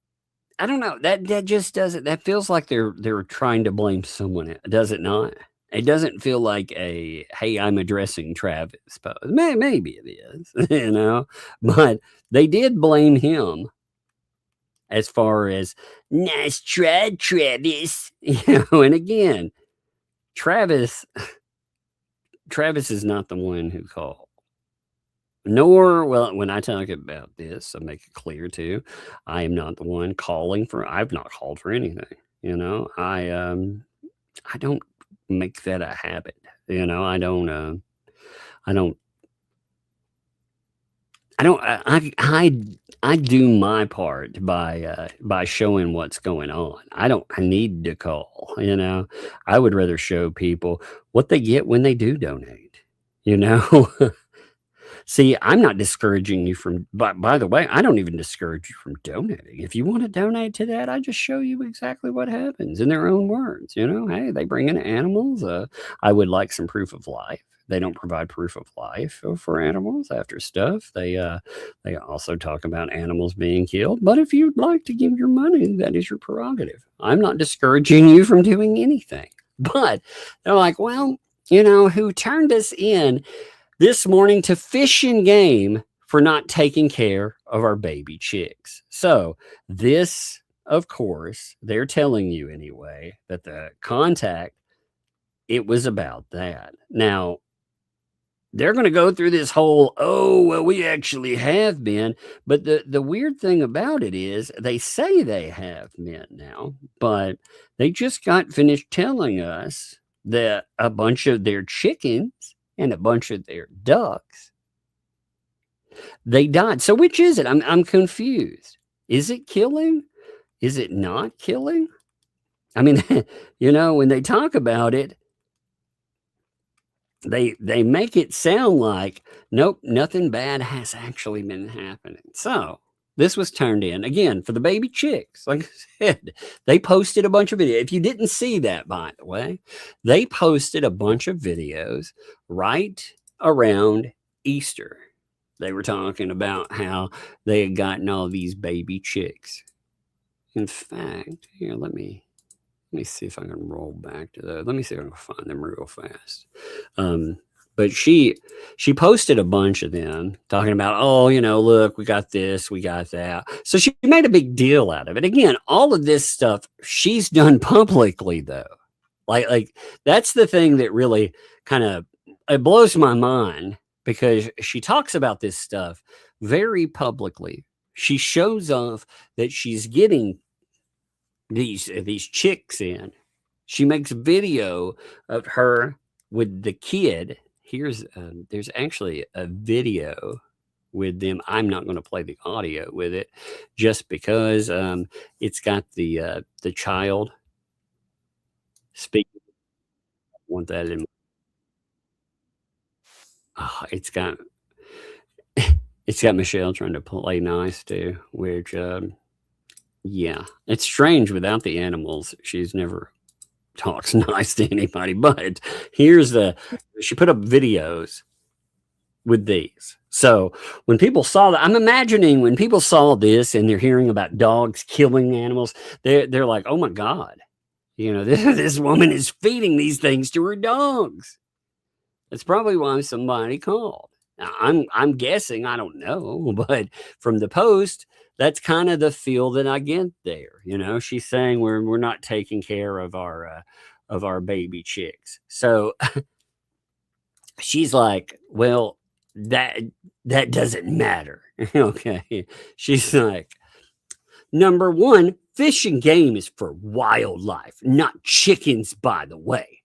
I don't know. That just doesn't, that feels like they're trying to blame someone, does it not? It doesn't feel like hey, I'm addressing Travis. But maybe it is, but they did blame him as far as nice try, Travis, and again, Travis is not the one who called. Nor, well, when I talk about this, I make it clear too, I am not the one calling for, I've not called for anything, I don't make that a habit, I do my part by showing what's going on. I need to call, I would rather show people what they get when they do donate, See, I'm not discouraging you from, by the way, I don't even discourage you from donating. If you want to donate to that, I just show you exactly what happens in their own words. Hey, they bring in animals. I would like some proof of life. They don't provide proof of life for animals after stuff. They also talk about animals being killed. But if you'd like to give your money, that is your prerogative. I'm not discouraging you from doing anything. But they're like, well, who turned us in this morning to Fish and Game for not taking care of our baby chicks. So this, of course, they're telling you anyway, that the contact, it was about that. Now, they're going to go through this whole, oh, well, we actually have been. But the weird thing about it is they say they have men now, but they just got finished telling us that a bunch of their chickens and a bunch of their ducks, they died. So which is it? I'm confused. Is it killing? Is it not killing? I mean, when they talk about it, they make it sound like, nope, nothing bad has actually been happening. So this was turned in again for the baby chicks. Like I said, they posted a bunch of videos. If you didn't see that, by the way, they posted a bunch of videos right around Easter. They were talking about how they had gotten all these baby chicks. In fact, here, let me see if I can roll back to that. Let me see if I can find them real fast. But she posted a bunch of them talking about, oh, look, we got this, we got that. So she made a big deal out of it. Again, all of this stuff she's done publicly, though. Like that's the thing that really kind of, it blows my mind, because she talks about this stuff very publicly. She shows off that she's getting these chicks in. She makes a video of her with the kid. There's actually a video with them. I'm not going to play the audio with it just because it's got the child speaking. I want that in. It's got Michelle trying to play nice too, which yeah, it's strange without the animals. She's never talks nice to anybody. But she put up videos with these. So when people saw that, I'm imagining when people saw this and they're hearing about dogs killing animals, they're like, oh my God, this woman is feeding these things to her dogs. That's probably why somebody called. Now, I'm guessing, I don't know, but from the post, that's kind of the feel that I get there. She's saying we're not taking care of our baby chicks. So she's like, well, that doesn't matter. Okay. She's like, number one, Fish and Game is for wildlife, not chickens, by the way.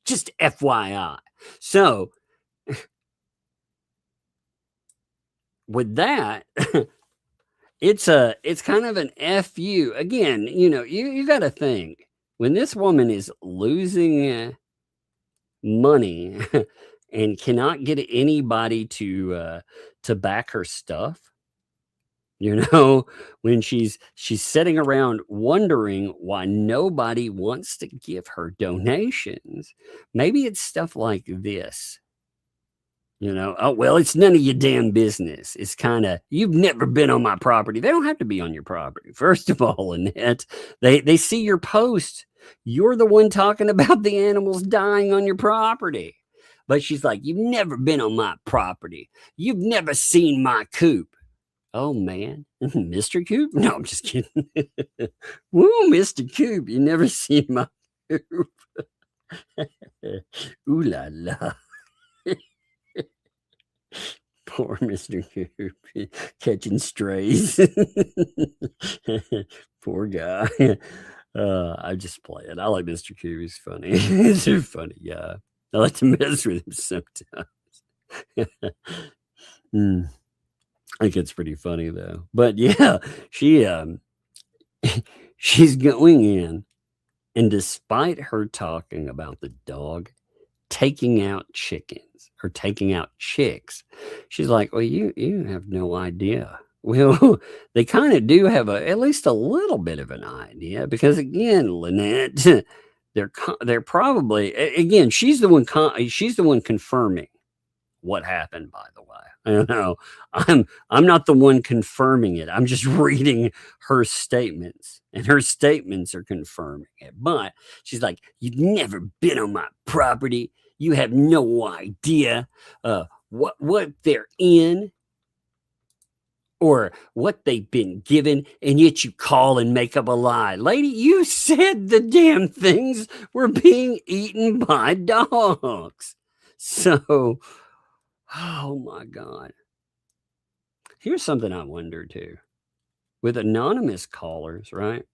Just FYI. So with that, it's kind of an FU. Again, you got to think, when this woman is losing money and cannot get anybody to back her stuff, when she's sitting around wondering why nobody wants to give her donations, maybe it's stuff like this. Oh, well, it's none of your damn business. It's kind of, you've never been on my property. They don't have to be on your property. First of all, Lynette, they see your post. You're the one talking about the animals dying on your property. But she's like, you've never been on my property. You've never seen my coop. Oh, man. Mr. Coop? No, I'm just kidding. Woo, Mr. Coop, you never seen my coop. Ooh la la. Poor Mr. Coop, catching strays. Poor guy. I just play it. I like Mr. Coop. He's funny. He's a funny guy. I like to mess with him sometimes. I think it's pretty funny though. But yeah, she's going in, and despite her talking about the dog taking out chickens or taking out chicks, she's like, well, you have no idea. Well, they kind of do have at least a little bit of an idea, because again, Lynette, they're probably, again, she's the one confirming what happened, by the way. I don't know. I'm not the one confirming it. I'm just reading her statements, and her statements are confirming it. But she's like, "You've never been on my property. You have no idea what they're in or what they've been given, and yet you call and make up a lie. Lady, you said the damn things were being eaten by dogs." So, oh my God. Here's something I wonder too. With anonymous callers, right?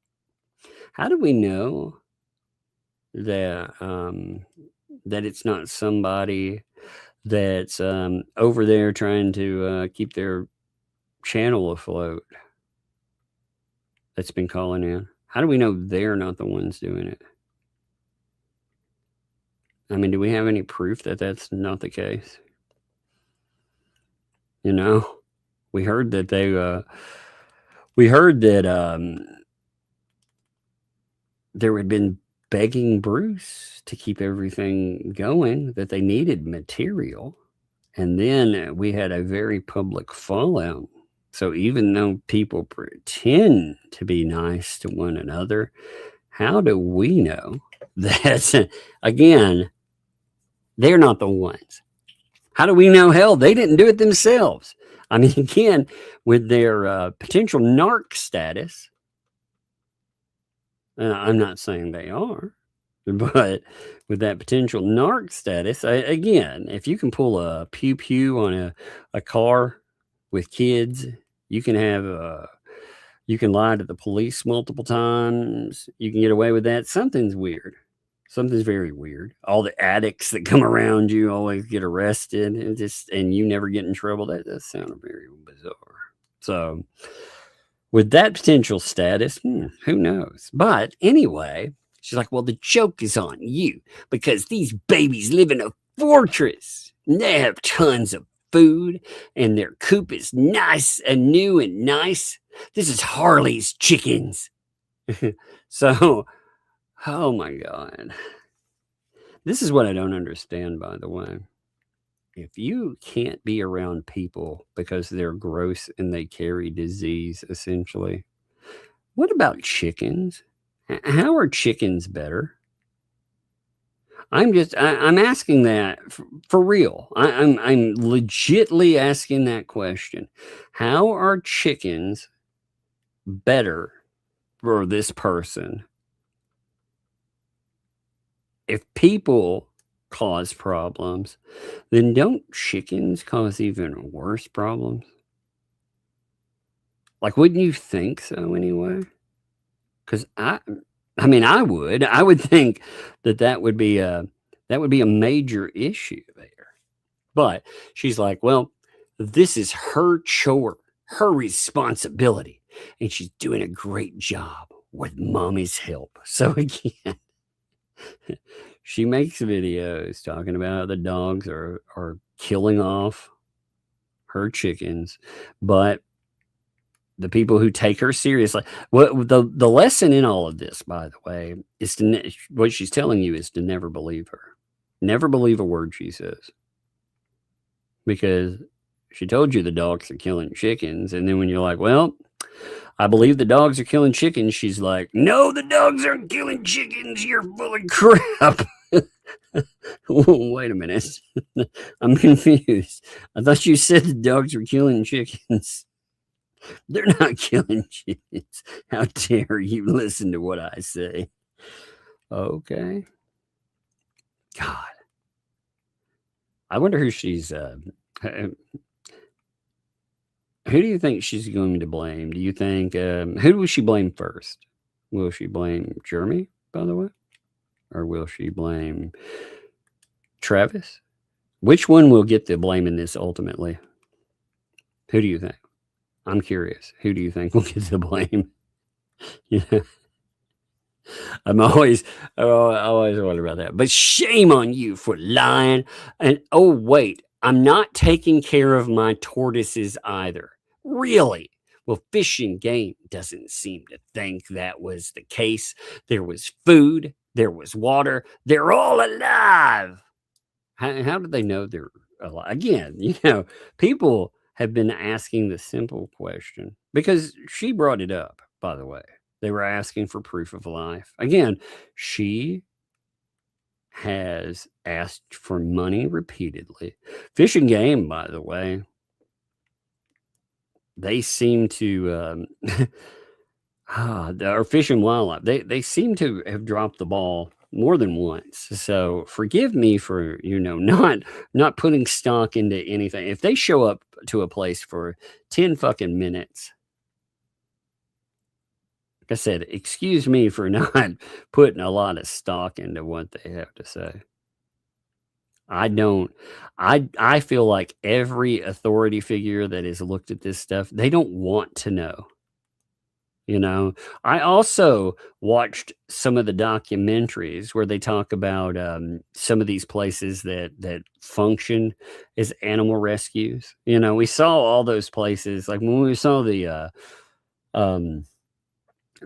How do we know that that it's not somebody that's over there trying to keep their channel afloat that's been calling in? How do we know they're not the ones doing it? I mean, do we have any proof that that's not the case? You know, we heard that there had been begging Bruce to keep everything going, that they needed material. And then we had a very public fallout. So even though people pretend to be nice to one another, how do we know that, again, they're not the ones? How do we know? Hell, they didn't do it themselves. I mean, again, with their potential narc status, I'm not saying they are, but with that potential narc status, again, if you can pull a pew-pew on a car with kids, you can have you can lie to the police multiple times. You can get away with that. Something's weird. Something's very weird. All the addicts that come around you always get arrested, and you never get in trouble. That does sound very bizarre. So with that potential status, who knows? But anyway, she's like, well, the joke is on you because these babies live in a fortress. And they have tons of food, and their coop is nice and new and nice. This is Harley's chickens. So, oh my God. This is what I don't understand, by the way. If you can't be around people because they're gross and they carry disease, essentially, what about chickens? How are chickens better? I'm asking that for real. I'm legitly asking that question. How are chickens better for this person? If people cause problems, then don't chickens cause even worse problems? Like, wouldn't you think so anyway? Because I mean, I would think that would be a major issue there. But she's like, well, this is her chore, her responsibility, and she's doing a great job with mommy's help. So again, she makes videos talking about how the dogs are killing off her chickens, but the people who take her seriously, what the lesson in all of this, by the way, is what she's telling you is to never believe her. Never believe a word she says. Because she told you the dogs are killing chickens, and then when you're like, well, I believe the dogs are killing chickens, she's like, no, the dogs aren't killing chickens. You're full of crap. Wait a minute. I'm confused. I thought you said the dogs were killing chickens. They're not killing chickens. How dare you listen to what I say? Okay. God. I wonder who she's... who do you think she's going to blame? Do you think... who will she blame first? Will she blame Jeremy, by the way? Or will she blame Travis? Which one will get the blame in this ultimately? Who do you think? I'm curious. Who do you think will get the blame? Yeah. I always wonder about that. But shame on you for lying. And oh, wait, I'm not taking care of my tortoises either. Really? Well, Fish and Game doesn't seem to think that was the case. There was food. There was water. They're all alive. How do they know they're alive? Again, people have been asking the simple question because she brought it up, by the way. They were asking for proof of life. Again, she has asked for money repeatedly. Fish and Game, by the way, they seem to, or Fish and Wildlife, they seem to have dropped the ball more than once. So forgive me for, not putting stock into anything. If they show up to a place for 10 fucking minutes, like I said, excuse me for not putting a lot of stock into what they have to say. I feel like every authority figure that has looked at this stuff, they don't want to know. I also watched some of the documentaries where they talk about some of these places that function as animal rescues. We saw all those places, like when we saw the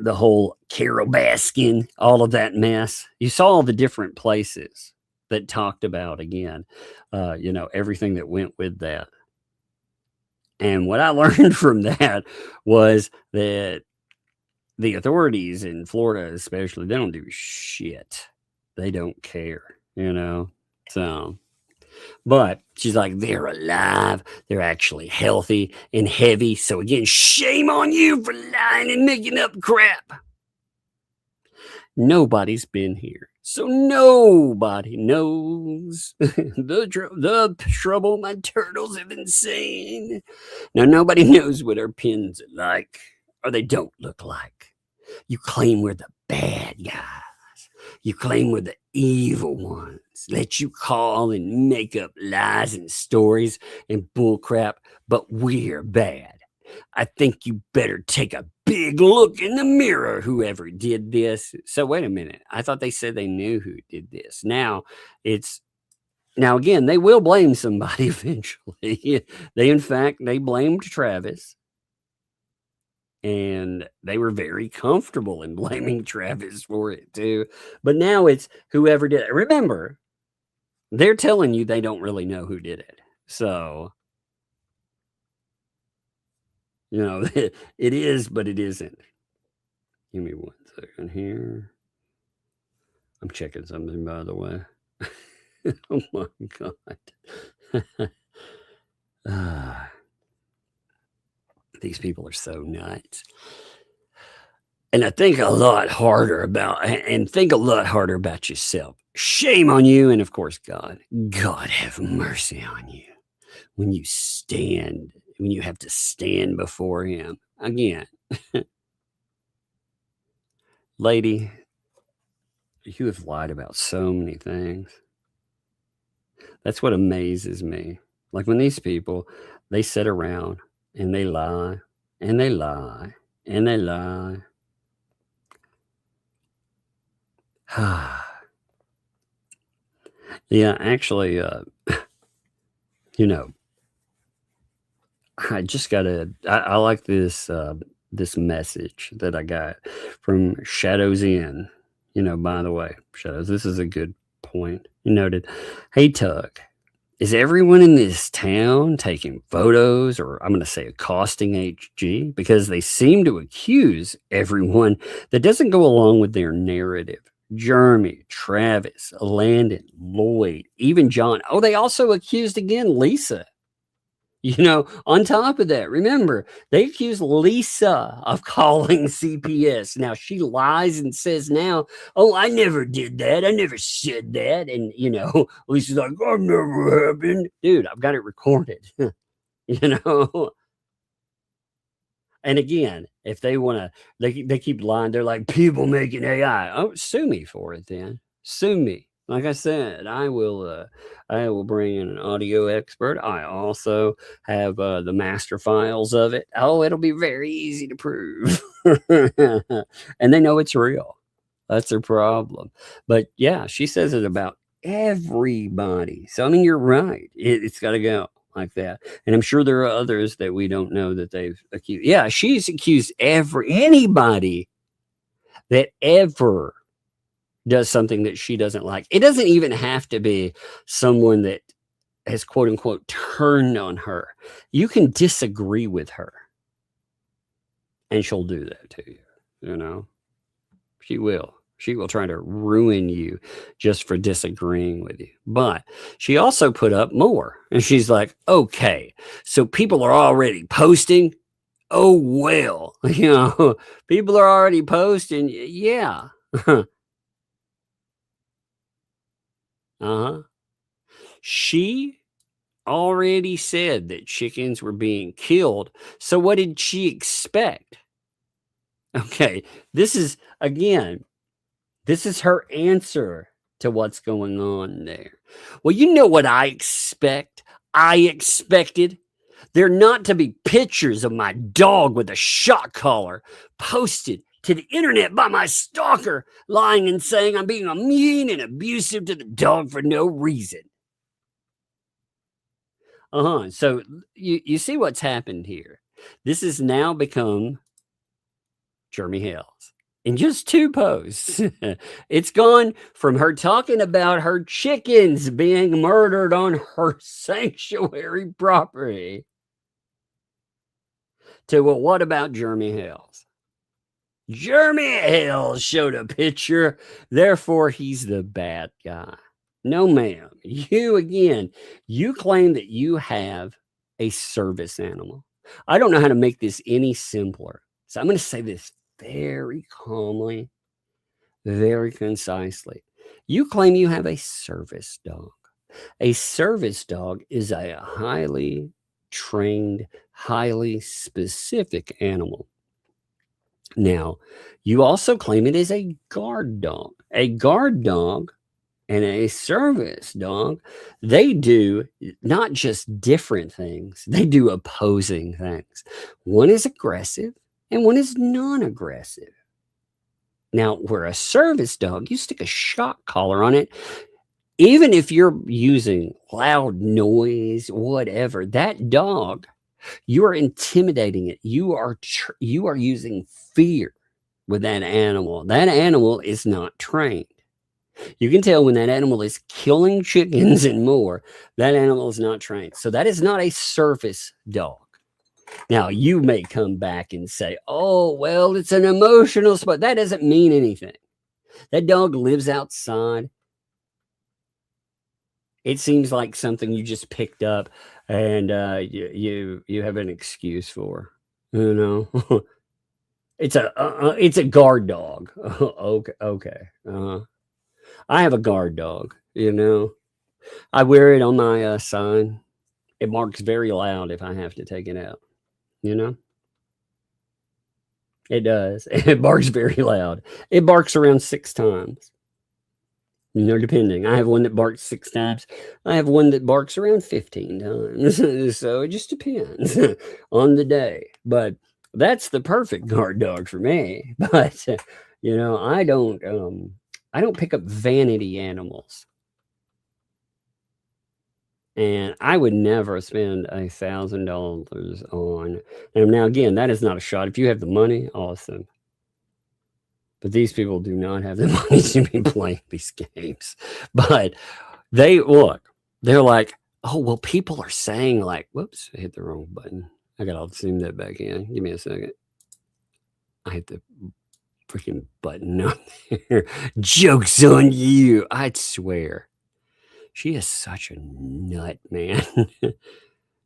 whole Carol Baskin, all of that mess. You saw all the different places that talked about, again, everything that went with that. And what I learned from that was that the authorities in Florida, especially, they don't do shit. They don't care, So, but she's like, they're alive. They're actually healthy and heavy. So again, shame on you for lying and making up crap. Nobody's been here. So nobody knows the trouble my turtles have been seen. Now, nobody knows what our pins are like, or they don't look like. You claim we're the bad guys. You claim we're the evil ones. Let you call and make up lies and stories and bullcrap, but we're bad. I think you better take a big look in the mirror, whoever did this. So wait a minute. I thought they said they knew who did this. Now again, they will blame somebody eventually. They blamed Travis. And they were very comfortable in blaming Travis for it too. But now it's whoever did it. Remember, they're telling you they don't really know who did it. So, it is, but it isn't. Give me 1 second here. I'm checking something, by the way. Oh my God. These people are so nuts. And I think a lot harder about yourself. Shame on you. And of course, God have mercy on you when you have to stand before him again. Lady, you have lied about so many things. That's what amazes me. Like when these people, they sit around and they lie, and they lie, and they lie. Yeah, actually, I just I like this message that I got from Shadows In. By the way, Shadows, this is a good point. You noted, hey, Tug. Is everyone in this town taking photos, or I'm going to say accosting HG, because they seem to accuse everyone that doesn't go along with their narrative? Jeremy, Travis, Landon, Lloyd, even John. Oh, they also accused again Lisa. On top of that, remember, they accused Lisa of calling CPS. Now, she lies and says now, oh, I never did that. I never said that. And, Lisa's like, I've never happened. Dude, I've got it recorded, And again, if they want to, they keep lying. They're like, people making AI. Oh, sue me for it then. Sue me. Like I said, I will bring in an audio expert. I also have the master files of it. Oh, it'll be very easy to prove. And they know it's real. That's their problem. But yeah, she says it about everybody. So, I mean, you're right. It's got to go like that. And I'm sure there are others that we don't know that they've accused. Yeah, she's accused anybody that ever does something that she doesn't like. It doesn't even have to be someone that has quote unquote turned on her. You can disagree with her and she'll do that to you. You know, she will try to ruin you just for disagreeing with you. But she also put up more, and she's like, okay, so people are already posting. Oh, well, you know, people are already posting. Yeah. She already said that chickens were being killed. So what did she expect? Okay, this is her answer to what's going on there. Well, you know what I expect? I expected there not to be pictures of my dog with a shock collar posted to the internet by my stalker, lying and saying I'm being mean and abusive to the dog for no reason. So you see what's happened here. This has now become Jeremy Hales. In just 2 posts, it's gone from her talking about her chickens being murdered on her sanctuary property to, well, what about Jeremy Hales? Jeremy Hales showed a picture, therefore he's the bad guy. No, ma'am. You claim that you have a service animal. I don't know how to make this any simpler. So I'm going to say this very calmly, very concisely. You claim you have a service dog. A service dog is a highly trained, highly specific animal. Now, you also claim it is a guard dog. A guard dog and a service dog, they do not just different things, they do opposing things. One is aggressive and one is non-aggressive. Now, where a service dog, you stick a shock collar on it, even if you're using loud noise, whatever, that dog, you are intimidating it. You are using fear with that animal. That animal is not trained. You can tell when that animal is killing chickens and more, that animal is not trained. So that is not a service dog. Now, you may come back and say, oh, well, it's an emotional spot. That doesn't mean anything. That dog lives outside. It seems like something you just picked up and you have an excuse for, you know. It's a guard dog. Okay. I have a guard dog, you know. I wear it on my sign. It barks very loud if I have to take it out, you know. It does. It barks very loud. It barks around 6 times. You know, depending. I have one that barks 6 times. I have one that barks around 15 times. So it just depends on the day. But that's the perfect guard dog for me. But you know, I don't pick up vanity animals. And I would never spend $1,000 on. And now again, that is not a shot. If you have the money, awesome. But these people do not have the money to be playing these games. But they're like, oh, well, people are saying like, whoops, I hit the wrong button. I got to zoom that back in. Give me a second. I hit the freaking button on there. Joke's on you. I'd swear. She is such a nut, man.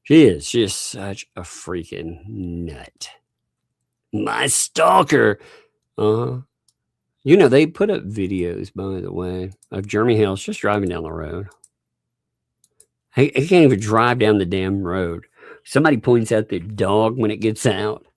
She is such a freaking nut. My stalker. You know, they put up videos, by the way, of Jeremy Hales just driving down the road. He can't even drive down the damn road. Somebody points out the dog when it gets out.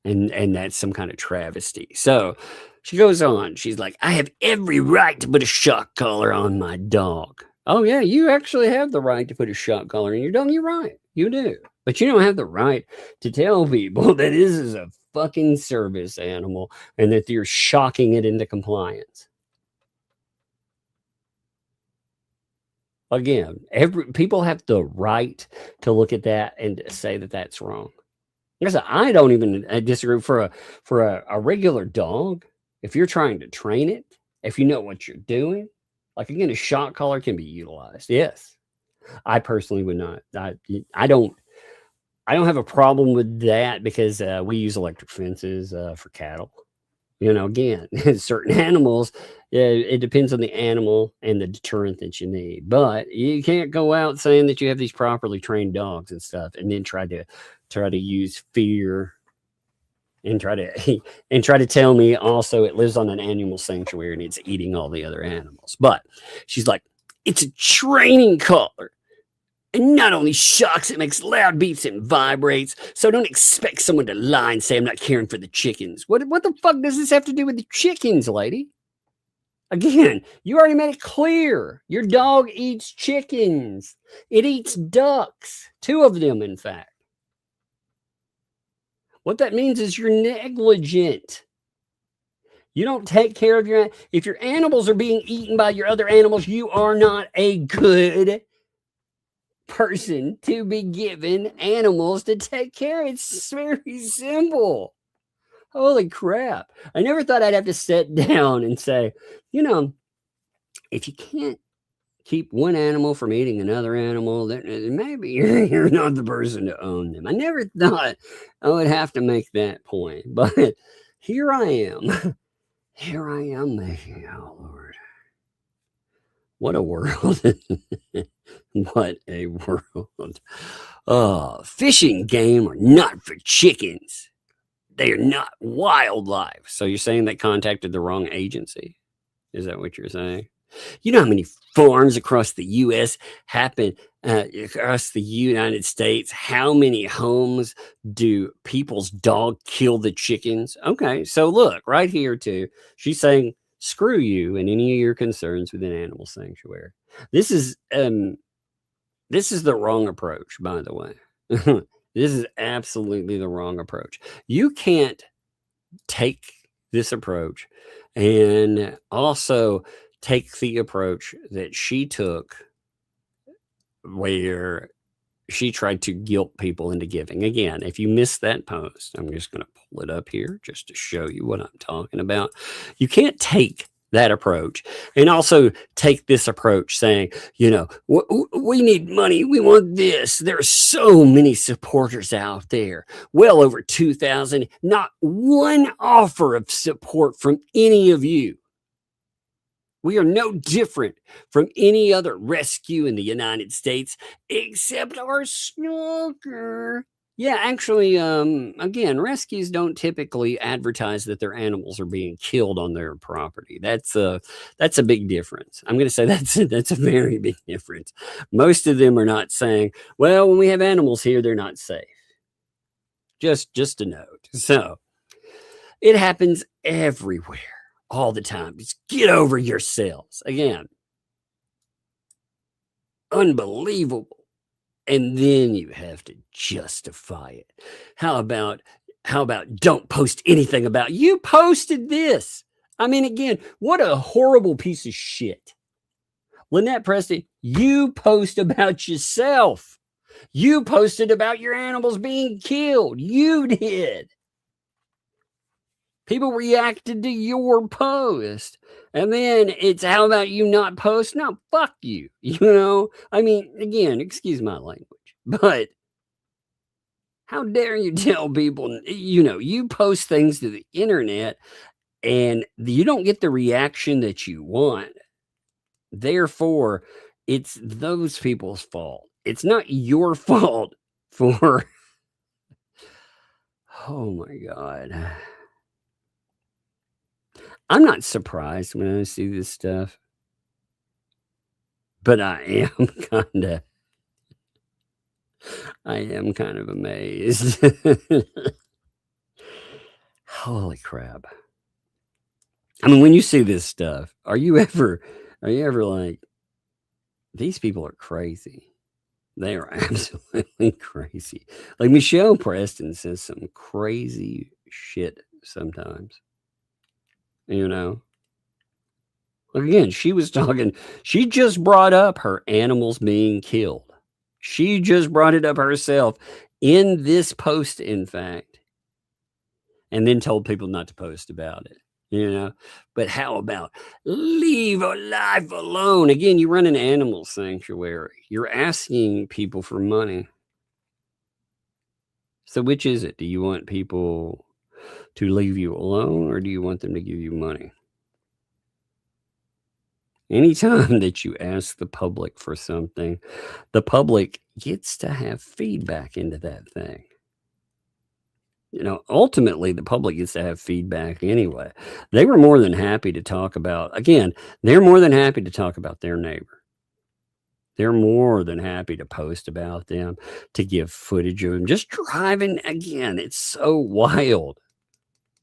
And that's some kind of travesty. So she goes on. She's like, I have every right to put a shock collar on my dog. Oh, yeah, you actually have the right to put a shock collar on your dog. You're right. You do. But you don't have the right to tell people that this is a fucking service animal and that you're shocking it into compliance. Again, people have the right to look at that and say that that's wrong. I don't even disagree for a regular dog. if you're trying to train it, if you know what you're doing, like again, a shock collar can be utilized. Yes. I personally would not. I don't have a problem with that because we use electric fences for cattle. Again, certain animals, it depends on the animal and the deterrent that you need. But you can't go out saying that you have these properly trained dogs and stuff, and then try to use fear and try to tell me also it lives on an animal sanctuary and it's eating all the other animals. But she's like, it's a training collar. And not only shocks, it makes loud beeps and vibrates. So don't expect someone to lie and say I'm not caring for the chickens. What the fuck does this have to do with the chickens, lady? Again, you already made it clear. Your dog eats chickens. It eats ducks. 2 of them, in fact. What that means is you're negligent. You don't take care of if your animals are being eaten by your other animals, you are not a good person to be given animals to take care. It's very simple. Holy crap. I never thought I'd have to sit down and say, if you can't keep one animal from eating another animal, then maybe you're not the person to own them. I never thought I would have to make that point, but here I am. Here I am making, oh Lord. What a world. What a world. Fish and game are not for chickens. They are not wildlife. So you're saying they contacted the wrong agency? Is that what you're saying? You know how many farms across the U.S. happen, across the United States? How many homes do people's dog kill the chickens? Okay, so look, right here too. She's saying, screw you and any of your concerns with an animal sanctuary. This is the wrong approach, by the way. This is absolutely the wrong approach. You can't take this approach and also take the approach that she took where she tried to guilt people into giving. Again, if you missed that post, I'm just going to pull it up here just to show you what I'm talking about. You can't take that approach and also take this approach saying, we need money. We want this. There are so many supporters out there, well over 2,000, not one offer of support from any of you. We are no different from any other rescue in the United States, except our snorker. Yeah, actually, again, rescues don't typically advertise that their animals are being killed on their property. That's a big difference. I'm going to say that's a very big difference. Most of them are not saying, well, when we have animals here, they're not safe. Just a note. So it happens everywhere. All the time. Just get over yourselves. Again, unbelievable. And then you have to justify it. How about don't post anything about you posted this? I mean, again, what a horrible piece of shit. Lynette Preston, you post about yourself. You posted about your animals being killed. You did. People reacted to your post. And then it's, how about you not post? No, fuck you. I mean, again, excuse my language, but how dare you tell people, you post things to the internet and you don't get the reaction that you want. Therefore, it's those people's fault. It's not your fault for, oh my God. I'm not surprised when I see this stuff, but I am kind of amazed. Holy crap. I mean, when you see this stuff, are you ever like, these people are crazy? They are absolutely crazy. Like Michelle Preston says some crazy shit sometimes. Again, she just brought up her animals being killed. She just brought it up herself in this post, in fact, and then told people not to post about it. You know, but how about leave a life alone? Again, you run an animal sanctuary. You're asking people for money. So which is it? Do you want people to leave you alone, or do you want them to give you money? Anytime that you ask the public for something, the public gets to have feedback into that thing. You know, ultimately, the public gets to have feedback anyway. They were more than happy to talk about, again, they're more than happy to talk about their neighbor. They're more than happy to post about them, to give footage of them just driving. Again, it's so wild.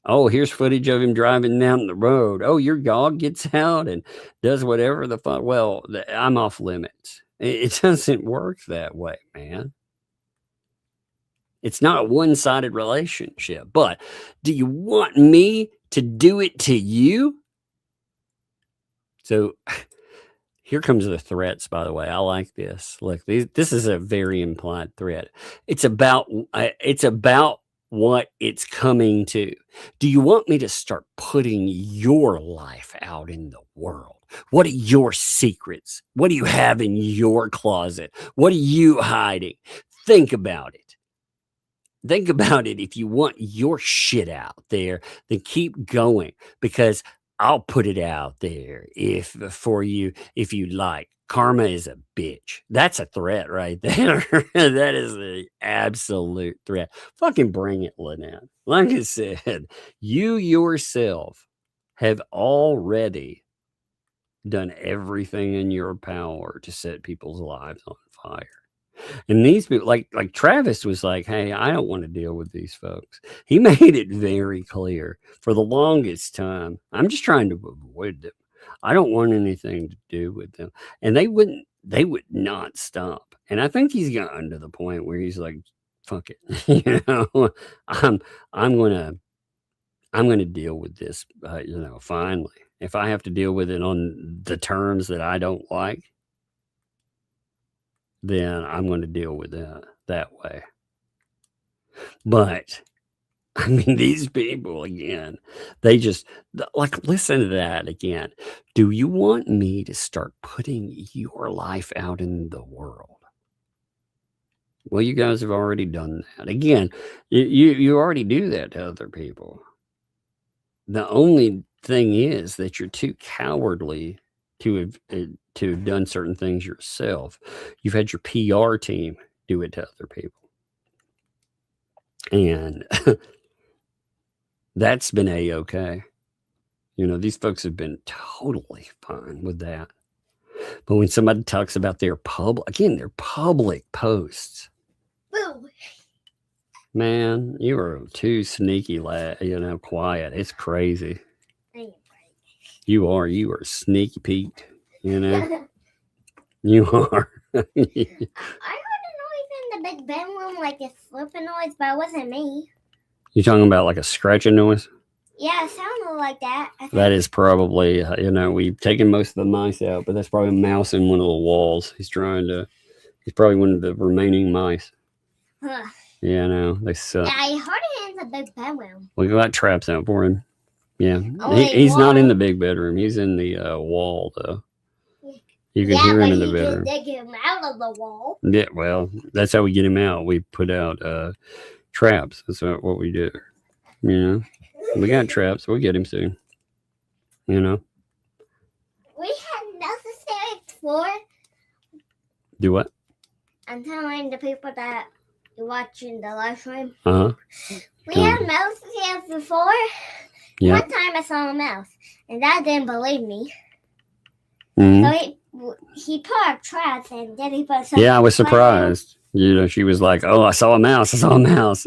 Oh, here's footage of him driving down the road. Oh, your dog gets out and does whatever the fuck. Well, I'm off limits. It doesn't work that way, man. It's not a one-sided relationship. But do you want me to do it to you? So here comes the threats, by the way. I like this. Look, this is a very implied threat. It's about what it's coming to. Do you want me to start putting your life out in the world? What are your secrets? What do you have in your closet? What are you hiding? Think about it. Think about it. If you want your shit out there, then keep going, because I'll put it out there if you like. Karma is a bitch. That's a threat right there. That is the absolute threat. Fucking bring it, Lynette. Like I said, you yourself have already done everything in your power to set people's lives on fire. And these people, like Travis was like, hey, I don't want to deal with these folks. He made it very clear for the longest time. I'm just trying to avoid them. I don't want anything to do with them. And they would not stop. And I think he's gotten to the point where he's like, fuck it. You know, I'm gonna deal with this, you know, finally. If I have to deal with it on the terms that I don't like, then I'm going to deal with that way. But I mean, these people, again, they just like, listen to that again. Do you want me to start putting your life out in the world? Well, you guys have already done that. Again, you already do that to other people. The only thing is that you're too cowardly to have done certain things yourself. You've had your PR team do it to other people. And that's been A-okay. You know, these folks have been totally fine with that. But when somebody talks about their public posts, Boo. man, you are too sneaky, quiet. It's crazy. You are sneaky Pete, you know. You are. I heard a noise in the big bedroom, like a flipping noise, but it wasn't me. You talking about like a scratching noise? Yeah, it sounded like that. That is probably, we've taken most of the mice out, but that's probably a mouse in one of the walls. He's probably one of the remaining mice. Huh. Yeah, no, they suck. Yeah, I heard it in the big bedroom. We got traps out for him. Yeah, he's not in the big bedroom. He's in the wall, though. You can hear him in the bedroom. They get him out of the wall. Yeah, well, that's how we get him out. We put out traps. That's what we do. You know, we got traps. We'll get him soon. You know. We had necessary for. Do what? I'm telling the people that you're watching the live stream. We had mouse here before. Yeah. One time I saw a mouse, and Dad didn't believe me. So he put up traps, and then he put some. Yeah, I was surprised. You know, she was like, "Oh, I saw a mouse. I saw a mouse,"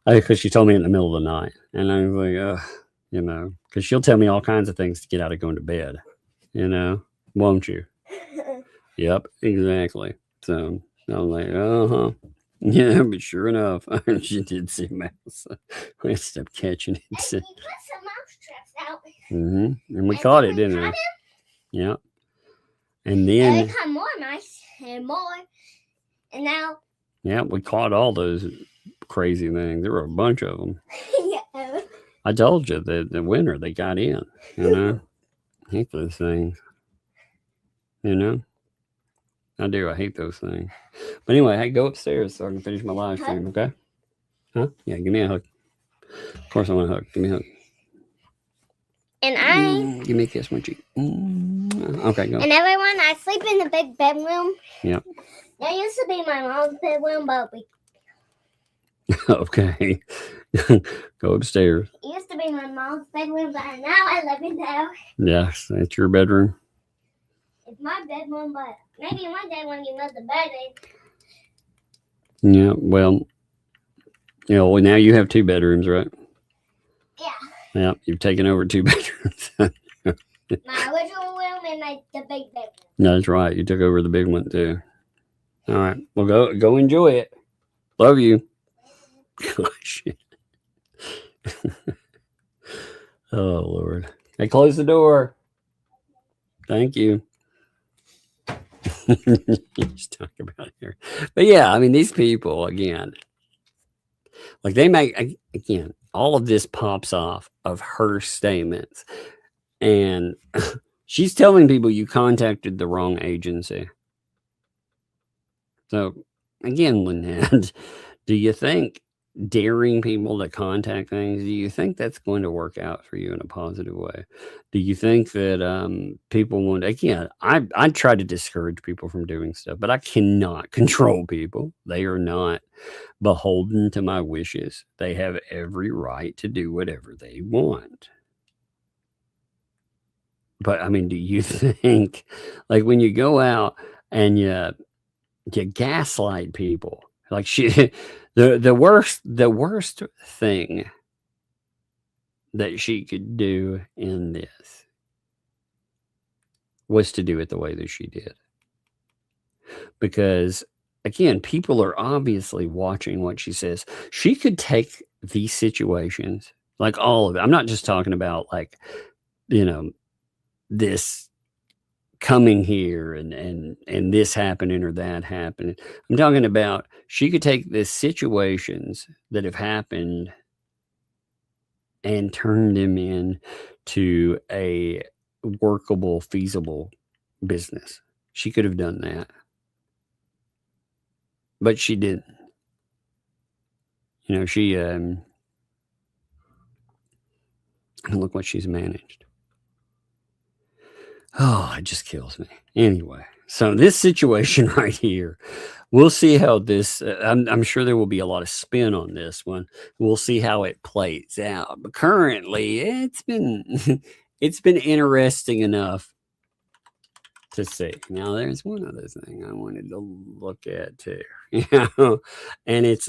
because she told me in the middle of the night, and I was like, because she'll tell me all kinds of things to get out of going to bed. You know, won't you? Yep, exactly. So I was like, yeah, but sure enough, she did see a mouse. We stopped catching it. And he put some mouse traps out. And we caught it, didn't we? Yeah. And then they caught more mice and more. And now. Yeah, we caught all those crazy things. There were a bunch of them. Yeah. I told you the winter they got in, you know. I hate those things. You know? I do. I hate those things. But anyway, hey, go upstairs so I can finish my live stream, okay? Huh? Yeah, give me a hug. Of course I want a hug. Give me a hug. And give me a kiss, my cheek. Okay, go. And everyone, I sleep in the big bedroom. Yep. That used to be my mom's bedroom, but we... Okay. Go upstairs. It used to be my mom's bedroom, but now I live in there. Yes, that's your bedroom. It's my bedroom, but maybe one day when you move the bed Yeah, well, now you have 2 bedrooms, right? Yeah. Yeah, you've taken over 2 bedrooms. My original room and the big bedroom. That's right. You took over the big one too. All right. Well, go enjoy it. Love you. Gosh. Oh Lord. Hey, close the door. Thank you. Just talk about it here. But yeah, I mean, these people again, like they make again, all of this pops off of her statements. And she's telling people you contacted the wrong agency. So again, Lynette, do you think daring people to contact things, do you think that's going to work out for you in a positive way? Do you think that people want, again, I try to discourage people from doing stuff, but I cannot control people. They are not beholden to my wishes. They have every right to do whatever they want. But I mean, do you think, like, when you go out and you gaslight people, like the worst thing that she could do in this was to do it the way that she did. Because again, people are obviously watching what she says. She could take these situations, like all of it. I'm not just talking about like, this coming here and this happening or that happening. I'm talking about she could take the situations that have happened and turn them into a workable, feasible business. She could have done that. But she didn't. She and look what she's managed. Oh, it just kills me. Anyway, so this situation right here, we'll see how this, I'm sure there will be a lot of spin on this one. We'll see how it plays out. But currently, it's been interesting enough to see. Now, there's one other thing I wanted to look at too. And it's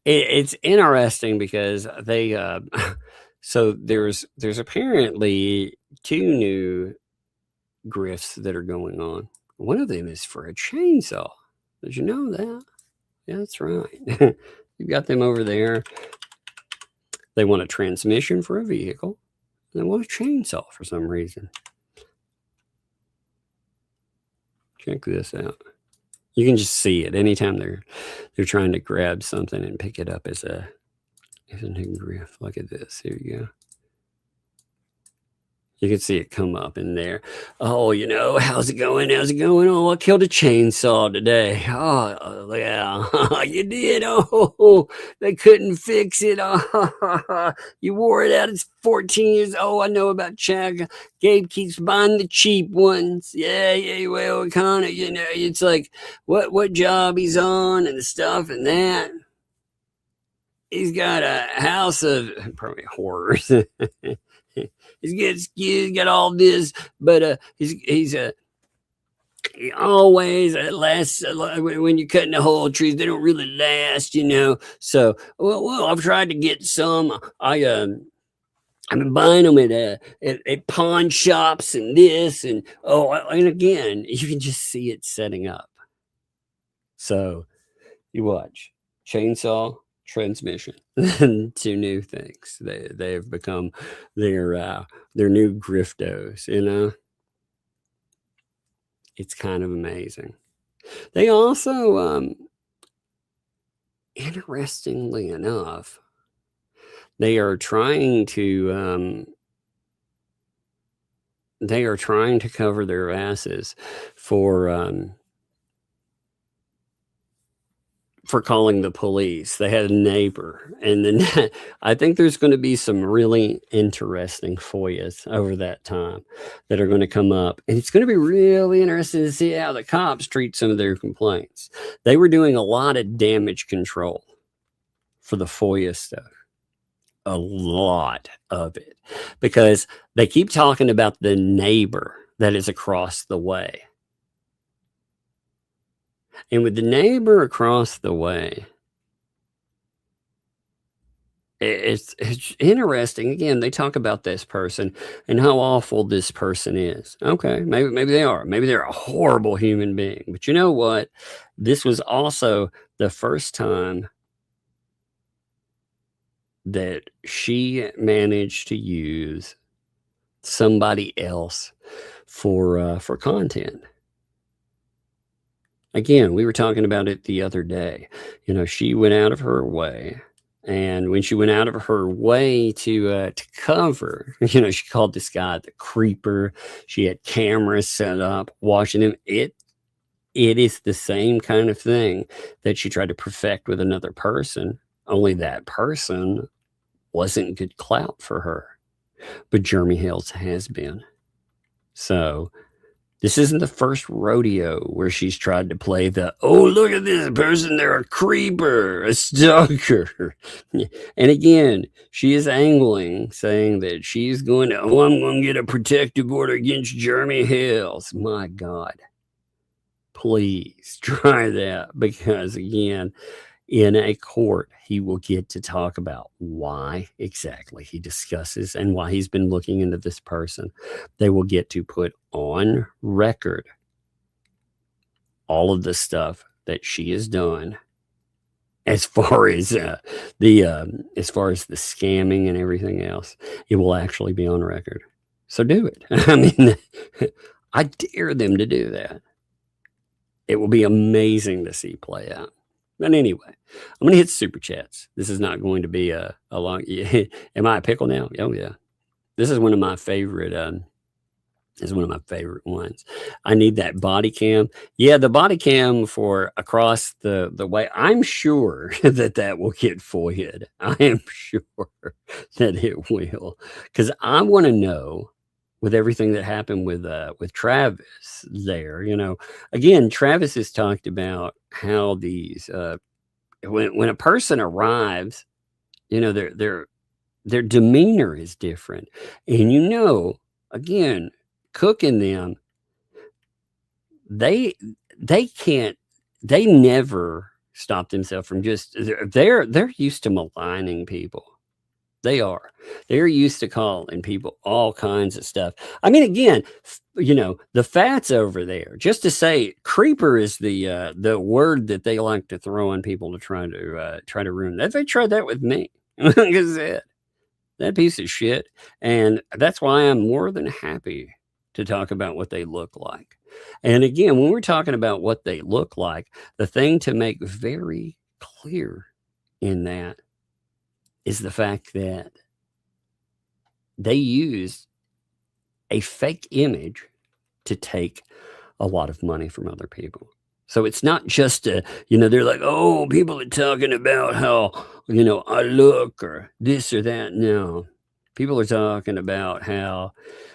it's interesting because they so there's apparently 2 new grifts that are going on. One of them is for a chainsaw. Did you know that? Yeah, that's right. You've got them over there. They want a transmission for a vehicle. They want a chainsaw for some reason. Check this out. You can just see it anytime they're trying to grab something and pick it up as a new griff. Look at this. Here you go. You can see it come up in there. Oh, how's it going? How's it going? Oh, I killed a chainsaw today. Oh, yeah. You did? Oh, they couldn't fix it. Oh, you wore it out. It's 14 years old. I know about Chag. Gabe keeps buying the cheap ones. Yeah, well, kind of, it's like what job he's on and stuff and that. He's got a house of probably horrors. He's got all this, but he always lasts when you're cutting the whole trees. They don't really last, So, well, I've tried to get some. I've been buying them at pawn shops and this and again, you can just see it setting up. So, you watch chainsaw. Transmission. 2 new things. They have become their new griftos, It's kind of amazing. They also interestingly enough, They are trying to cover their asses for calling the police. They had a neighbor, and then I think there's going to be some really interesting FOIAs over that time that are going to come up, and it's going to be really interesting to see how the cops treat some of their complaints. They were doing a lot of damage control for the FOIA stuff, a lot of it, because they keep talking about the neighbor that is across the way. And with the neighbor across the way, it's interesting. Again, they talk about this person and how awful this person is. Okay, maybe they are. Maybe they're a horrible human being. But you know what? This was also the first time that she managed to use somebody else for content. Again, we were talking about it the other day. You know, she went out of her way, and when she went out of her way to cover, you know, she called this guy the creeper. She had cameras set up watching him. It is the same kind of thing that she tried to perfect with another person, only that person wasn't good clout for her. But Jeremy Hales has been. So this isn't the first rodeo where she's tried to play the, oh, look at this person, they're a creeper, a stalker. And again, she is angling, saying that she's going to, oh, I'm going to get a protective order against Jeremy Hales. My God. Please try that, because again, in a court, he will get to talk about why exactly he discusses and why he's been looking into this person. They will get to put on record all of the stuff that she has done as far as the scamming and everything else. It will actually be on record. So do it. I mean, I dare them to do that. It will be amazing to see play out. But anyway, I'm going to hit super chats. This is not going to be a long. Am I a pickle now? Oh yeah. This is one of my favorite. Ones. I need that body cam. Yeah, the body cam for across the way. I'm sure that will get FOIA'd. I am sure that it will, because I want to know, with everything that happened with Travis there, you know, again, Travis has talked about how these when a person arrives, you know, their demeanor is different, and you know, again, Cook and them, they never stop themselves from just they're used to maligning people. They're used to calling people all kinds of stuff. I mean, again, you know, the FAT's over there. Just to say, creeper is the word that they like to throw on people to try to ruin that. They tried that with me. Like I said, that piece of shit. And that's why I'm more than happy to talk about what they look like. And again, when we're talking about what they look like, the thing to make very clear in that is the fact that they use a fake image to take a lot of money from other people. So it's not just you know, they're like, oh, people are talking about how, you know, I look or this or that. No, people are talking about how,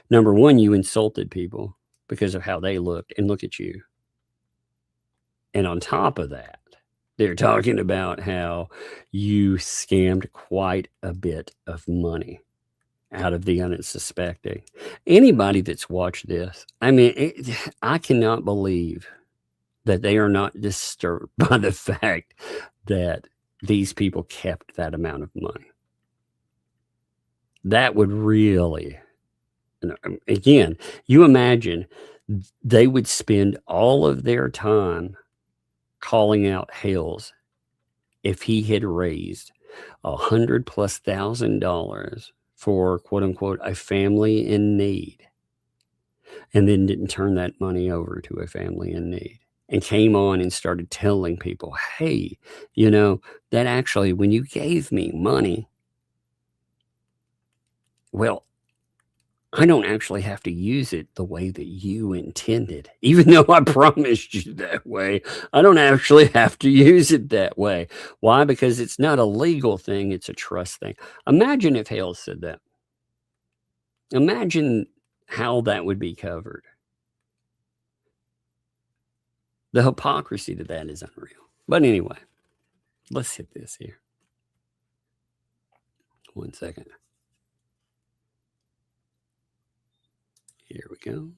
number one, you insulted people because of how they looked, and look at you. And on top of that, they're talking about how you scammed quite a bit of money out of the unsuspecting. Anybody that's watched this, I mean, I cannot believe that they are not disturbed by the fact that these people kept that amount of money. That would really, again, you imagine they would spend all of their time calling out Hales if he had raised $100,000+ for quote unquote a family in need, and then didn't turn that money over to a family in need, and came on and started telling people, hey, you know, that actually when you gave me money, well, I don't actually have to use it the way that you intended. Even though I promised you that way, I don't actually have to use it that way. Why? Because it's not a legal thing, it's a trust thing. Imagine if Hale said that. Imagine how that would be covered. The hypocrisy to that is unreal. But anyway, let's hit this here. 1 second. Here we go.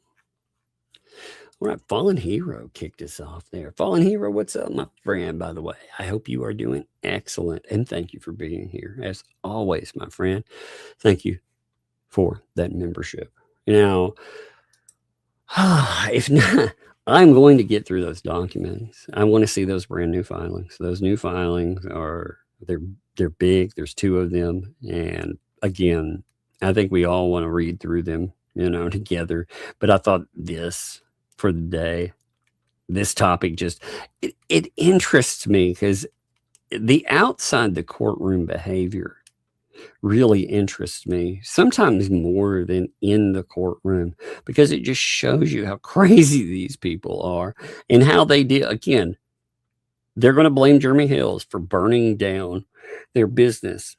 All right, Fallen Hero kicked us off there. Fallen Hero, what's up, my friend, by the way? I hope you are doing excellent, and thank you for being here. As always, my friend, thank you for that membership. Now, if not, I'm going to get through those documents. I want to see those brand new filings. Those new filings they're big. There's 2 of them. And again, I think we all want to read through them, together. But I thought this for the day, this topic just, it interests me because the outside the courtroom behavior really interests me, sometimes more than in the courtroom, because it just shows you how crazy these people are and how they did. Again, they're going to blame Jeremy Hales for burning down their business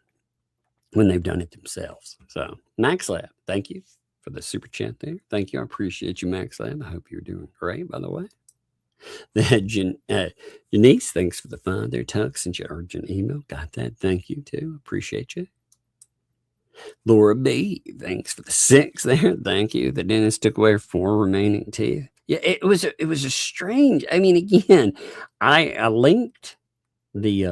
when they've done it themselves. So, Max Lab, thank you for the super chat there. Thank you. I appreciate you, Max Lab. I hope you're doing great, by the way. Janice, thanks for the find there. Tuck, sent you urgent email. Got that. Thank you, too. Appreciate you. Laura B, thanks for the 6 there. Thank you. The dentist took away 4 remaining teeth. Yeah, it was a strange. I mean, again, I linked the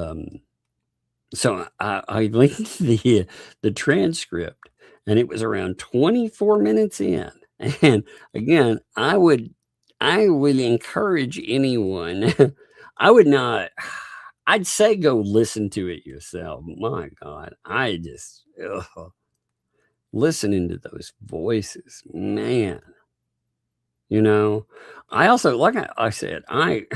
I linked the transcript, and it was around 24 minutes in. And again, I would encourage anyone. I'd say go listen to it yourself. My God, listening to those voices, man. I also, like I said, I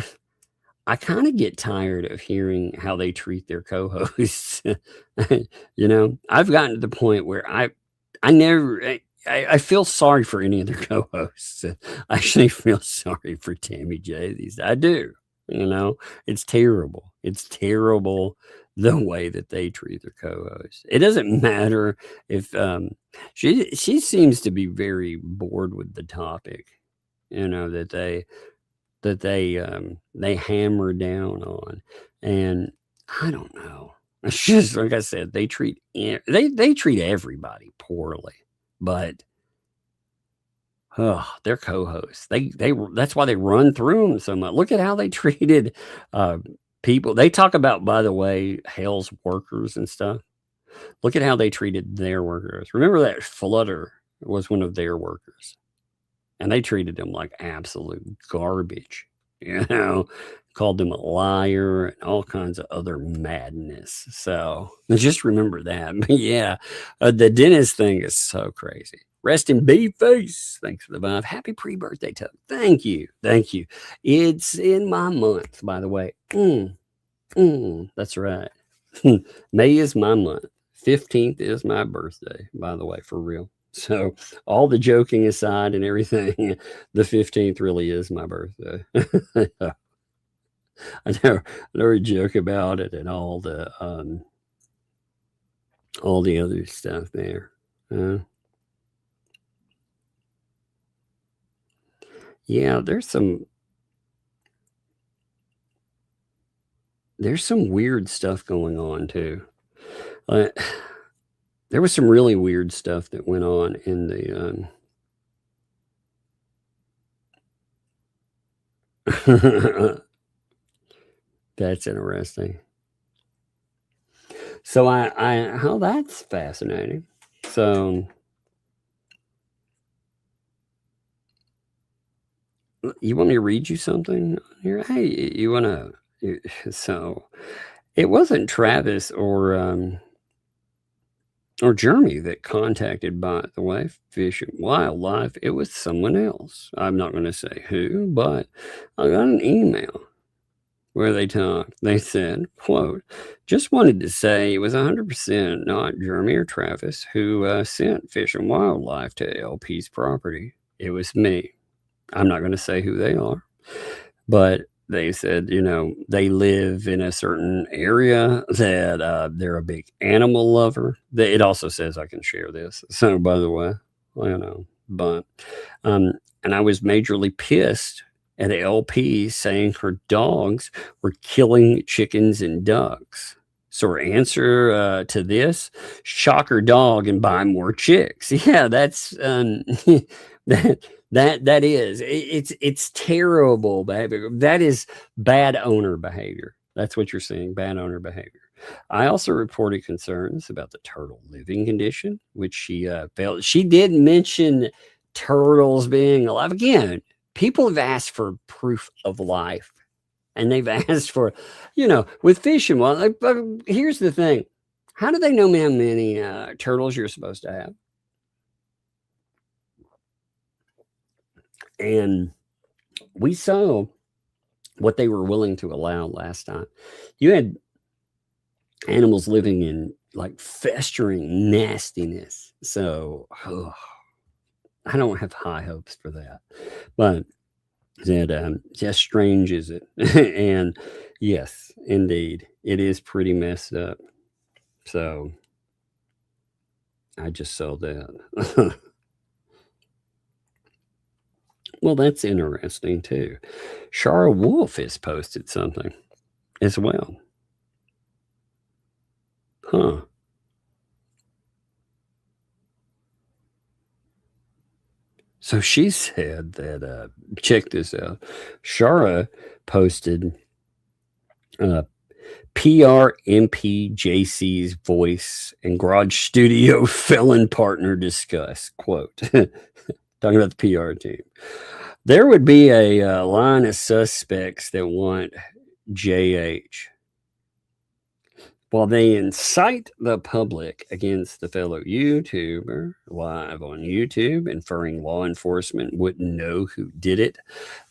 kind of get tired of hearing how they treat their co-hosts. I've gotten to the point where I feel sorry for any of their co-hosts. I actually feel sorry for Tammy J. I do. It's terrible. It's terrible the way that they treat their co-hosts. It doesn't matter if she seems to be very bored with the topic, that they hammer down on. And I don't know. It's just like I said, they treat everybody poorly, but their co-hosts, that's why they run through them so much. Look at how they treated people. They talk about, by the way, Hale's workers and stuff. Look at how they treated their workers. Remember that Flutter was one of their workers, and they treated him like absolute garbage. Called him a liar and all kinds of other madness. So just remember that. But yeah, the dentist thing is so crazy. Rest in B face. Thanks for the vibe. Happy pre-birthday, Tuck. Thank you. Thank you. It's in my month, by the way. That's right. May is my month. 15th is my birthday, by the way, for real. So all the joking aside and everything, the 15th really is my birthday. I never joke about it and all the other stuff there. Yeah, there's some weird stuff going on too. There was some really weird stuff that went on in the that's interesting. So how that's fascinating. So you want me to read you something here? Hey, you want to? So it wasn't Travis or Jeremy that contacted, by the way, Fish and Wildlife. It was someone else. I'm not going to say who, but I got an email where they talked. They said, quote, just wanted to say it was 100% not Jeremy or Travis who sent Fish and Wildlife to LP's property. It was me. I'm not going to say who they are, but they said, you know, they live in a certain area, that they're a big animal lover. It also says I can share this. So, by the way, you know, but, and I was majorly pissed at LP saying her dogs were killing chickens and ducks. So her answer to this, shock her dog and buy more chicks. Yeah, that's that is it's terrible behavior. That is bad owner behavior. That's what you're seeing, bad owner behavior. I also reported concerns about the turtle living condition, which she felt. She did mention turtles being alive. Again, people have asked for proof of life, and they've asked for, you know, with fishing. Well, here's the thing. How do they know how many turtles you're supposed to have? And we saw what they were willing to allow last time. You had animals living in like festering nastiness. So I don't have high hopes for that. But that just strange, is it? And yes, indeed, it is pretty messed up. So I just saw that. Well, that's interesting too. Shara Wolf has posted something as well. Huh. So she said that, check this out. Shara posted PRMPJC's voice and garage studio felon partner discuss, quote, talking about the PR team. There would be a line of suspects that want JH while they incite the public against the fellow YouTuber live on YouTube, inferring law enforcement wouldn't know who did it.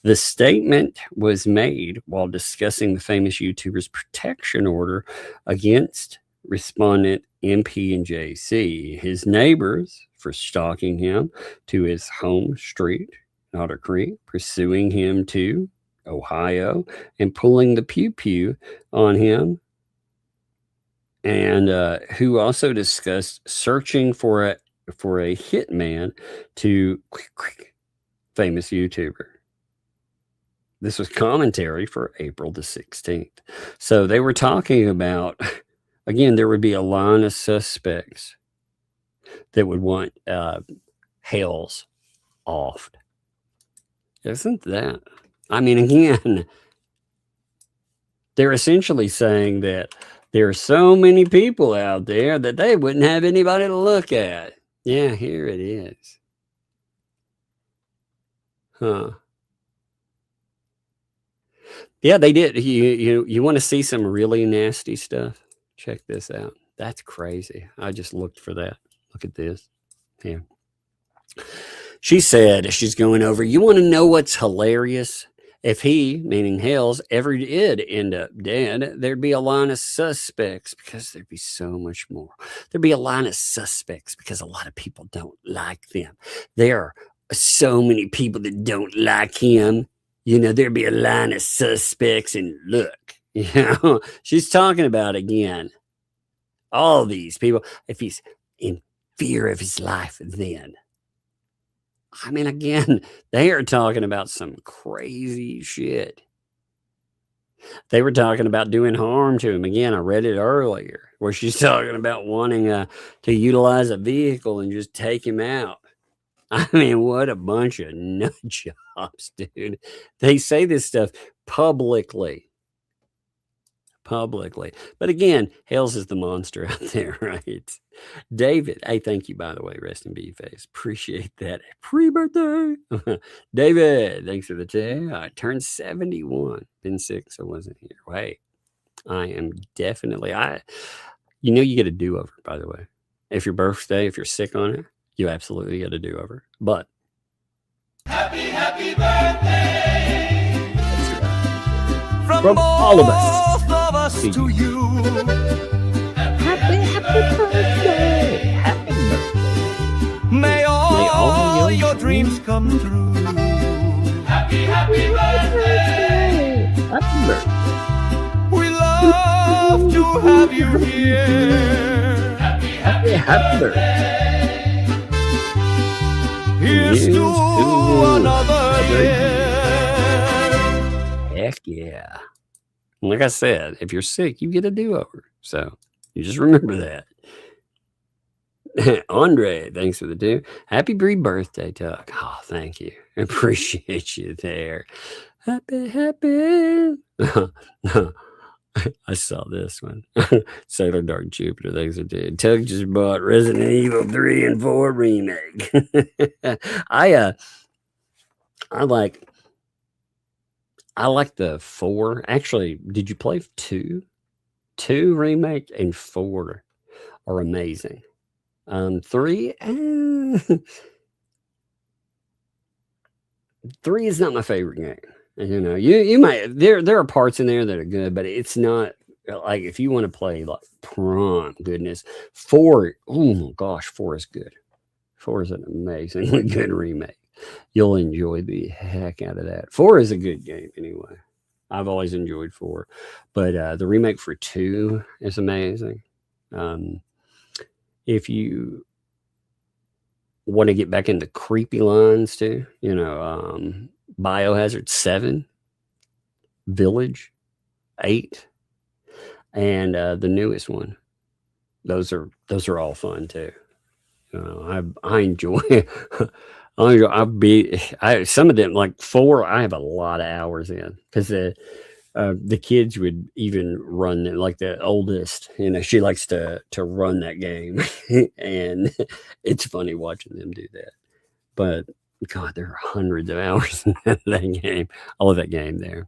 The statement was made while discussing the famous YouTuber's protection order against respondent MP and JC, his neighbors for stalking him to his home street, Otter Creek, pursuing him to Ohio, and pulling the pew-pew on him, and who also discussed searching for a hitman to famous YouTuber. This was commentary for April the 16th. So they were talking about, again, there would be a line of suspects that would want Hales off. Isn't that? I mean, again, they're essentially saying that there are so many people out there that they wouldn't have anybody to look at. Yeah, here it is. Huh. Yeah, they did. You want to see some really nasty stuff? Check this out. That's crazy. I just looked for that. Look at this. Here. She said, she's going over, you want to know what's hilarious? If he, meaning Hales, ever did end up dead, there'd be a line of suspects because there'd be so much more. There'd be a line of suspects because a lot of people don't like them. There are so many people that don't like him. You know, there'd be a line of suspects, and look, you know, she's talking about, again, all these people. If he's in fear of his life, then. I mean, again, they are talking about some crazy shit. They were talking about doing harm to him. Again, I read it earlier where she's talking about wanting to utilize a vehicle and just take him out. I mean, what a bunch of nut jobs, dude. They say this stuff publicly. But again, Hales is the monster out there, right? David, hey, thank you, by the way, rest in peace, face. Appreciate that. Pre-birthday. David, thanks for the tip. I turned 71. Been sick, so wasn't here. Wait, I am definitely, you know, you get a do-over, by the way. If your birthday, if you're sick on it, you absolutely get a do-over. But happy birthday. From from all of us to you. Happy birthday. Happy birthday. May all your dreams come true. Happy birthday. Happy birthday. We love to have you here. Happy birthday. Here's to another year. Heck yeah. Like I said, if you're sick, you get a do-over. So you just remember that. Andre, thanks for the do. Happy birthday, Tuck. Oh, thank you. I appreciate you there. Happy. I saw this one. Sailor Dark Jupiter, thanks for the do. Tuck just bought Resident Evil 3 and 4 remake. I like the 4. Actually, did you play 2? 2 remake and 4 are amazing. 3 3 is not my favorite game. You know, you might there are parts in there that are good, but it's not like if you want to play like prime goodness. 4, oh my gosh, 4 is good. 4 is an amazingly good remake. You'll enjoy the heck out of that. 4 is a good game anyway. I've always enjoyed 4, but the remake for 2 is amazing. If you want to get back into creepy lines too, you know, Biohazard 7, Village 8, and the newest one. Those are all fun too. I enjoy. Some of them, like 4. I have a lot of hours in because the kids would even run them. Like the oldest, you know, she likes to run that game, and it's funny watching them do that. But God, there are hundreds of hours in that game. I love that game there.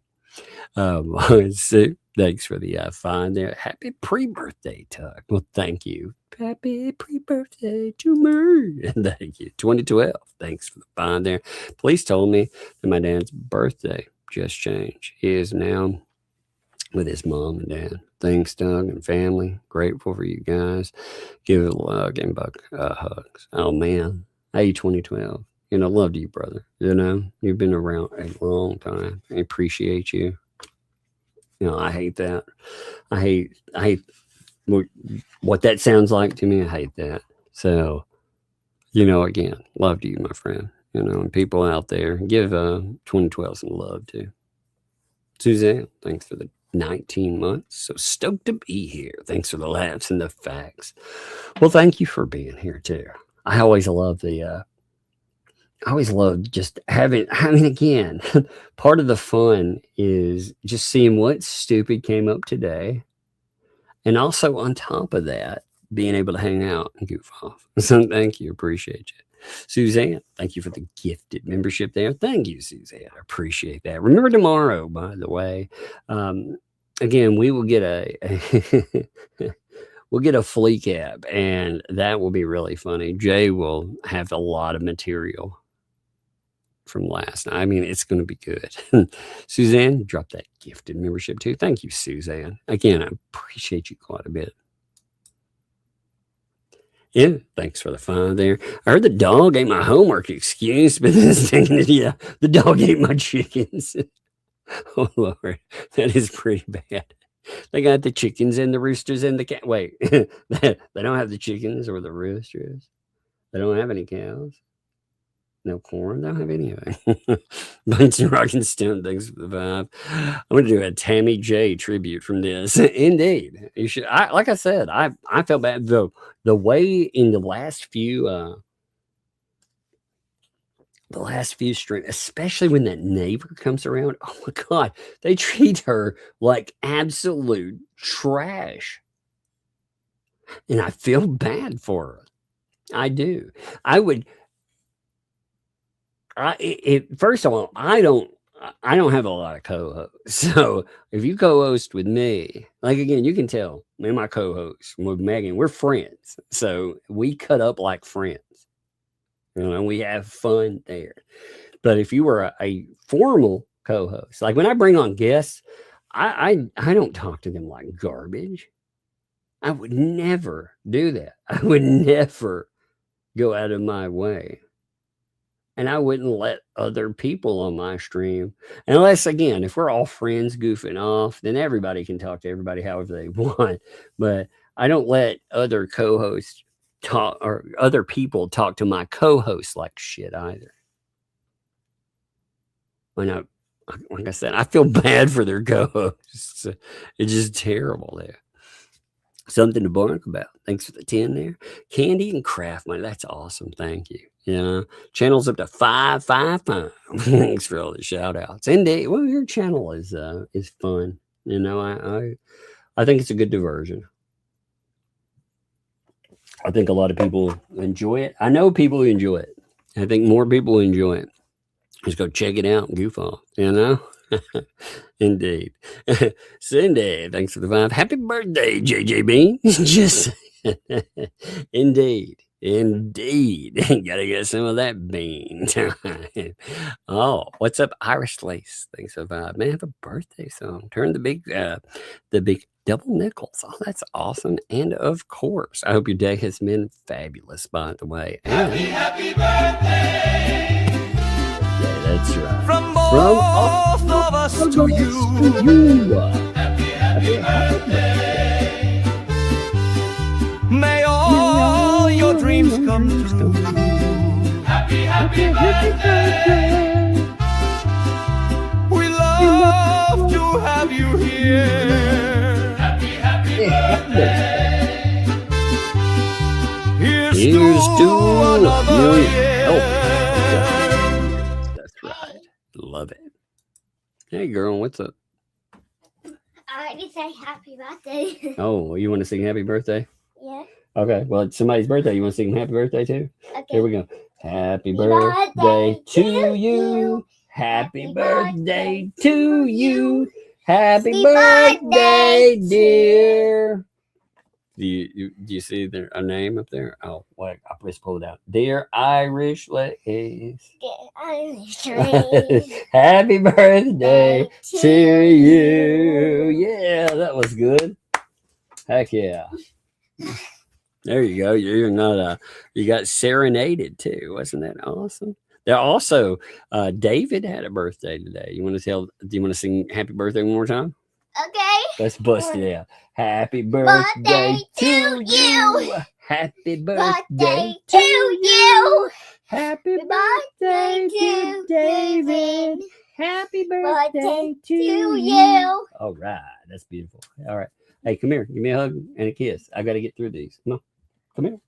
So thanks for the find there. Happy pre-birthday, Tuck. Well, thank you. Happy pre-birthday to me. Thank you. 2012. Thanks for the find there. Police told me that my dad's birthday just changed. He is now with his mom and dad. Thanks, Doug and family. Grateful for you guys. Give it a hug and hugs. Oh, man. Hey, 2012. You know, love to you, brother. You know, you've been around a long time. I appreciate you. You know, I hate that. I hate what that sounds like to me. I hate that. So, you know, again, love to you, my friend. You know, and people out there, give 2012 some love too. Suzanne, thanks for the 19 months. So stoked to be here. Thanks for the laughs and the facts. Well, thank you for being here too. I always love just having, I mean, again, part of the fun is just seeing what stupid came up today. And also on top of that, being able to hang out and goof off. So thank you. Appreciate you. Suzanne, thank you for the gifted membership there. Thank you, Suzanne. I appreciate that. Remember tomorrow, by the way, again, we will get we'll get a flea cab, and that will be really funny. Jay will have a lot of material from last night. I mean, it's going to be good. Suzanne, drop that gifted membership too. Thank you, Suzanne. Again, I appreciate you quite a bit. Yeah, thanks for the fun there. I heard the dog ate my homework. Excuse me. Yeah, the dog ate my chickens. Oh, Lord. That is pretty bad. They got the chickens and the roosters and the cat. Wait, they don't have the chickens or the roosters. They don't have any cows. No corn. They don't have any of it. Bunch of Rockin' Stone. Thanks for the vibe. I'm going to do a Tammy J tribute from this. Indeed. You should. Like I said, I felt bad though. The way in the last few streams, especially when that neighbor comes around, oh my God, they treat her like absolute trash. And I feel bad for her. I do. First of all, I don't have a lot of co-hosts. So if you co-host with me, like again, you can tell me and my co-host with Megan, we're friends. So we cut up like friends. You know, we have fun there. But if you were a formal co-host, like when I bring on guests, I don't talk to them like garbage. I would never do that. I would never go out of my way. And I wouldn't let other people on my stream, unless, again, if we're all friends goofing off, then everybody can talk to everybody however they want. But I don't let other co-hosts talk, or other people talk to my co-hosts like shit either. When like I said, I feel bad for their co-hosts. It's just terrible there. Something to bark about. Thanks for the 10 there. Candy and Craft Money. That's awesome. Thank you. Yeah. Channel's up to 555. Thanks for all the shout outs. Indeed. Well, your channel is fun. You know, I think it's a good diversion. I think a lot of people enjoy it. I know people who enjoy it. I think more people enjoy it. Just go check it out and goof off, you know? Indeed. Cindy, thanks for the 5. Happy birthday, JJ Bean. Just indeed. Gotta get some of that bean. Oh, what's up, Irish Lace? Thanks for the 5. Man, have a birthday song. Turn the big double nickels. Oh, that's awesome. And of course, I hope your day has been fabulous, by the way. Happy birthday. That's right. From both of us to you. Happy birthday. May all your dreams come true. Happy birthday. We love to have you here. Happy birthday. Here's to another year. Love it. Hey, girl, what's up? I already say happy birthday. Oh, you want to sing happy birthday? Yeah. Okay, well, it's somebody's birthday. You want to sing happy birthday too? Okay. Here we go. Happy birthday to you. Happy birthday to you. Happy birthday, dear. Do you see a name up there? Oh, wait, I just pulled it out. Dear Irish Lace. Happy birthday to you. Yeah, that was good. Heck yeah. There you go. You're not you got serenaded too. Wasn't that awesome? There also David had a birthday today. Do you want to sing happy birthday one more time? Okay. Let's bust it out. Happy birthday to you. Happy birthday to you. Happy birthday to David. Happy birthday to you. All right. That's beautiful. All right. Hey, come here. Give me a hug and a kiss. I got to get through these. Come on. Come here.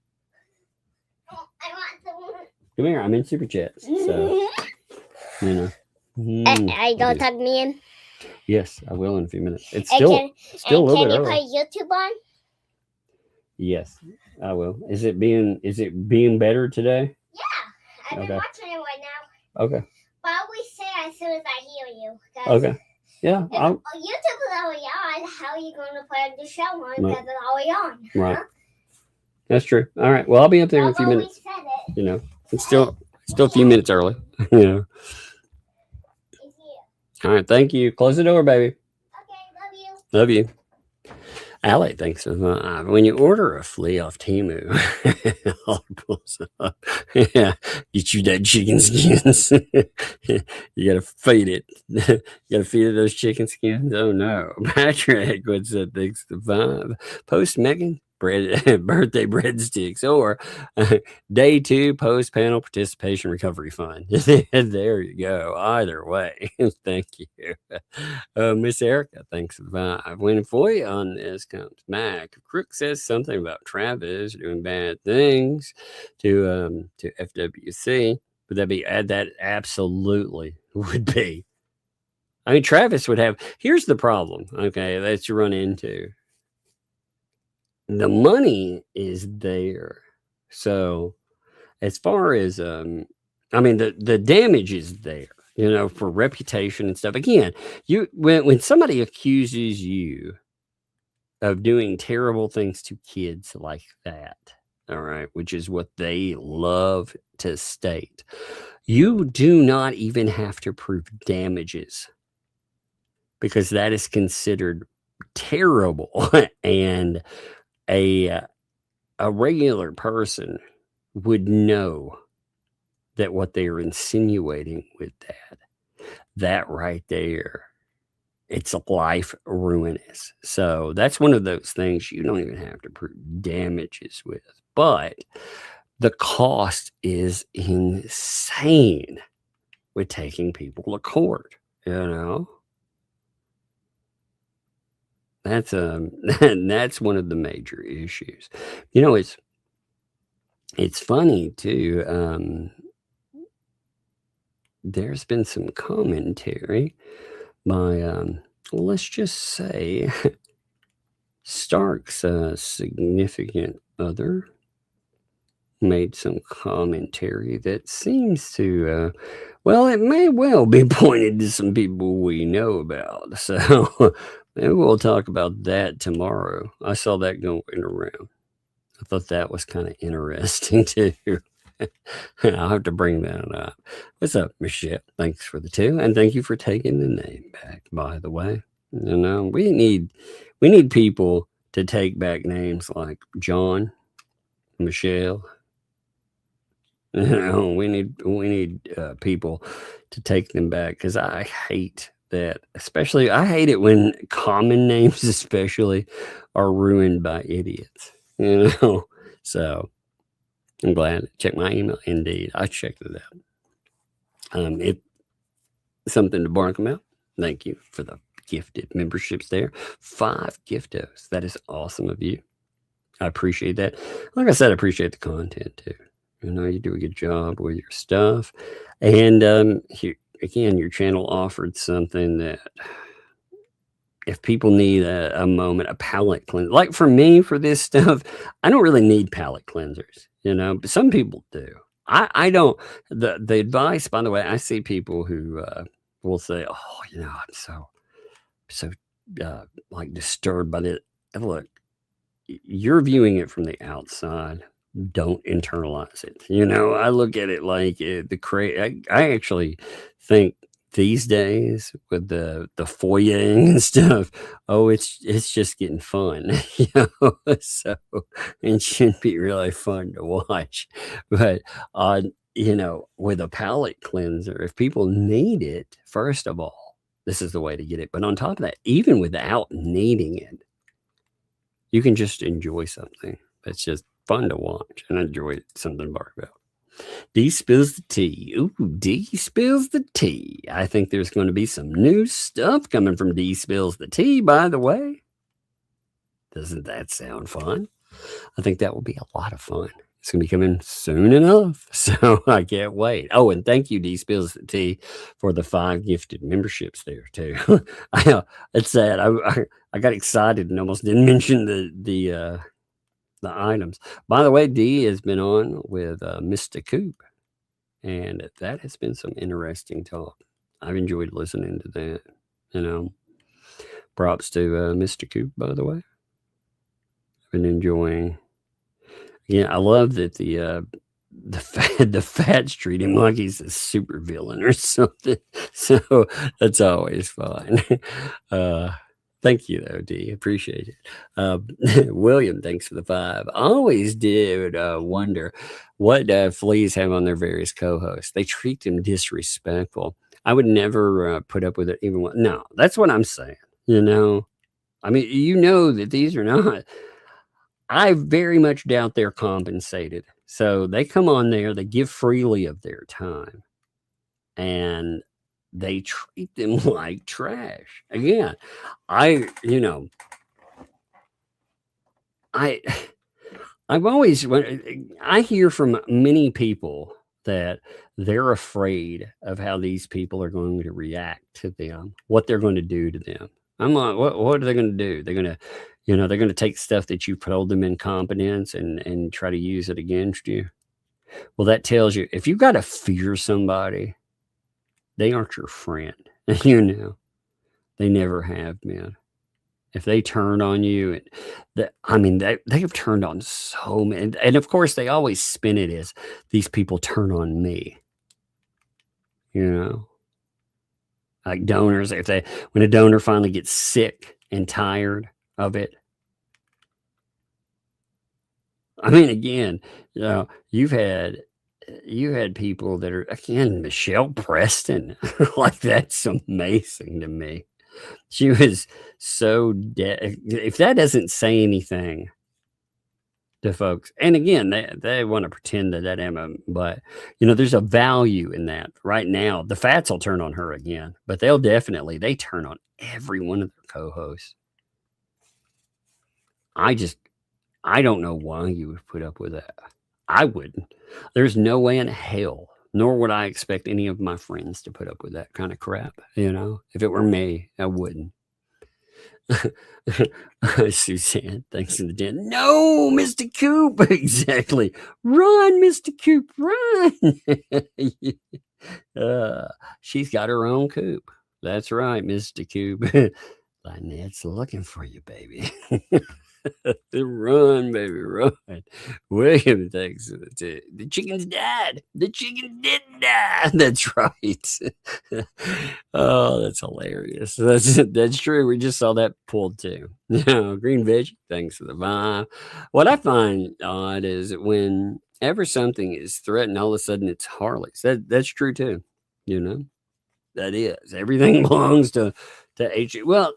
I want some. Come here. I'm in super chats. So, you know. Are you going to tug me in? Yes, I will in a few minutes. It's still a little bit early. Can you put YouTube on? Yes, I will. Is it being better today? Yeah, I've been watching it right now. Okay. But I always say as soon as I hear you. Okay. Yeah. If YouTube is already on, how are you going to put the show on because it's already on? Right. Huh? That's true. All right. Well, I'll be up there in a few minutes. You know, it's still a few minutes early. You know. All right, thank you. Close the door, baby. Okay, love you. Allie, thanks. When you order a flea off Temu, yeah, get you that chicken skins. You gotta feed it. You gotta feed it those chicken skins. Oh no, Patrick, what's up? Thanks to 5. Post Megan birthday breadsticks or day 2 post panel participation recovery fund. There you go. Either way, thank you. Miss Erica, thanks for the 5. When Foy on this comes back, Crook says something about Travis doing bad things to FWC. Would that be that? Absolutely would be. I mean, Travis would have. Here's the problem. Okay, that you run into. The money is there. So as far as the damage is there, you know, for reputation and stuff. Again, when somebody accuses you of doing terrible things to kids like that, all right, which is what they love to state, you do not even have to prove damages. because that is considered terrible. And a regular person would know that what they are insinuating with that right there, it's life ruinous. So that's one of those things you don't even have to prove damages with, but the cost is insane with taking people to court, you know. That's that's one of the major issues. You know, it's funny too. There's been some commentary by well, let's just say Stark's significant other made some commentary that seems to well, it may well be pointed to some people we know about. So maybe we'll talk about that tomorrow. I saw that going around. I thought that was kind of interesting too. I'll have to bring that up. What's up, Michelle? Thanks for the 2, and thank you for taking the name back, by the way. You know, we need people to take back names like John, Michelle. You know, we need people to take them back, because I hate that. Especially, I hate it when common names, especially, are ruined by idiots. You know, so I'm glad to check my email. Indeed, I checked it out. If something to bark about, thank you for the gifted memberships there. 5 giftos. That is awesome of you. I appreciate that. Like I said, I appreciate the content too. You know, you do a good job with your stuff. And here again, your channel offered something that if people need a moment, a palate cleanser, like for me, for this stuff, I don't really need palate cleansers, you know, but some people do. I don't. The advice, by the way, I see people who will say, oh, you know, I'm so like disturbed by this. Look, you're viewing it from the outside. Don't internalize it. You know, I look at it like I actually think these days with the foyering and stuff, oh, it's just getting fun, you know. So it should be really fun to watch. But you know, with a palate cleanser, if people need it, first of all, this is the way to get it. But on top of that, even without needing it, you can just enjoy something that's just fun to watch and enjoy something to bark about. D spills the tea. Ooh, D spills the tea. I think there's going to be some new stuff coming from D spills the tea, by the way. Doesn't that sound fun? I think that will be a lot of fun. It's going to be coming soon enough, so I can't wait. Oh, and thank you, D Spills the Tea, for the 5 gifted memberships there, too. It's sad. I got excited and almost didn't mention the items. By the way, D has been on with Mr. Coop, and that has been some interesting talk. I've enjoyed listening to that. You know, props to Mr. Coop, by the way. I've been enjoying. Yeah, I love that the fat treat him like he's a super villain or something. So that's always fun. Thank you, though, D. Appreciate it. William, thanks for the 5. I always did wonder what fleas have on their various co-hosts. They treat them disrespectful. I would never put up with it even one. No, that's what I'm saying. You know, I mean, you know that these are not. I very much doubt they're compensated. So they come on there, they give freely of their time, and they treat them like trash. Again, I've always, I hear from many people that they're afraid of how these people are going to react to them, what they're going to do to them. I'm like, what are they going to do? They're going to, they're going to take stuff that you've told them in confidence and try to use it against you. Well, that tells you, if you've got to fear somebody, they aren't your friend. You know, they never have been. If they turn on you, they have turned on so many. And of course, they always spin it as these people turn on me. You know, Like donors, when a donor finally gets sick and tired of it. I mean, again, you've had people that are, again, Michelle Preston. Like, that's amazing to me. She was so if that doesn't say anything to folks, and again, they want to pretend that Emma, but there's a value in that. Right now, the Fats will turn on her again, but they turn on every one of their co-hosts. I don't know why you would put up with that. I wouldn't. There's no way in hell, nor would I expect any of my friends to put up with that kind of crap. If it were me, I wouldn't. Suzanne, thanks to the den. No, Mr. Coop. Exactly. Run, Mr. Coop, run. She's got her own coop. That's right, Mr. Coop. Lynette's looking for you, baby. Run, baby, run. William, thanks. The chickens died. The chicken didn't die. That's right. Oh, that's hilarious. That's true. We just saw that pulled too. Green Veg, thanks for the vibe. What I find odd is whenever something is threatened, all of a sudden it's Harley's. That's true too. That is. Everything belongs to H. Well,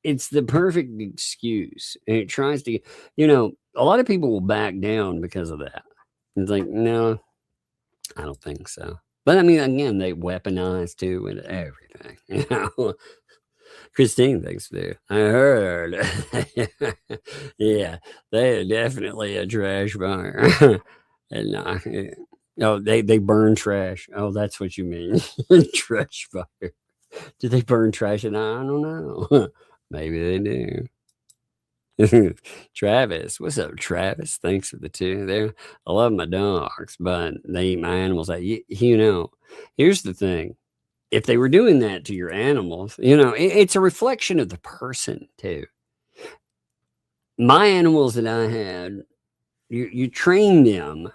it's the perfect excuse. And it tries to, a lot of people will back down because of that. It's like, no, I don't think so. But I mean, again, they weaponize too and everything. Christine thinks they. I heard. Yeah, they are definitely a trash fire. And they burn trash. Oh, that's what you mean. Trash fire. Do they burn trash? And I don't know. Maybe they do. Travis, what's up, Travis? Thanks for the two there. I love my dogs, but they eat my animals. Here's the thing. If they were doing that to your animals, it's a reflection of the person too. My animals that I had, you train them.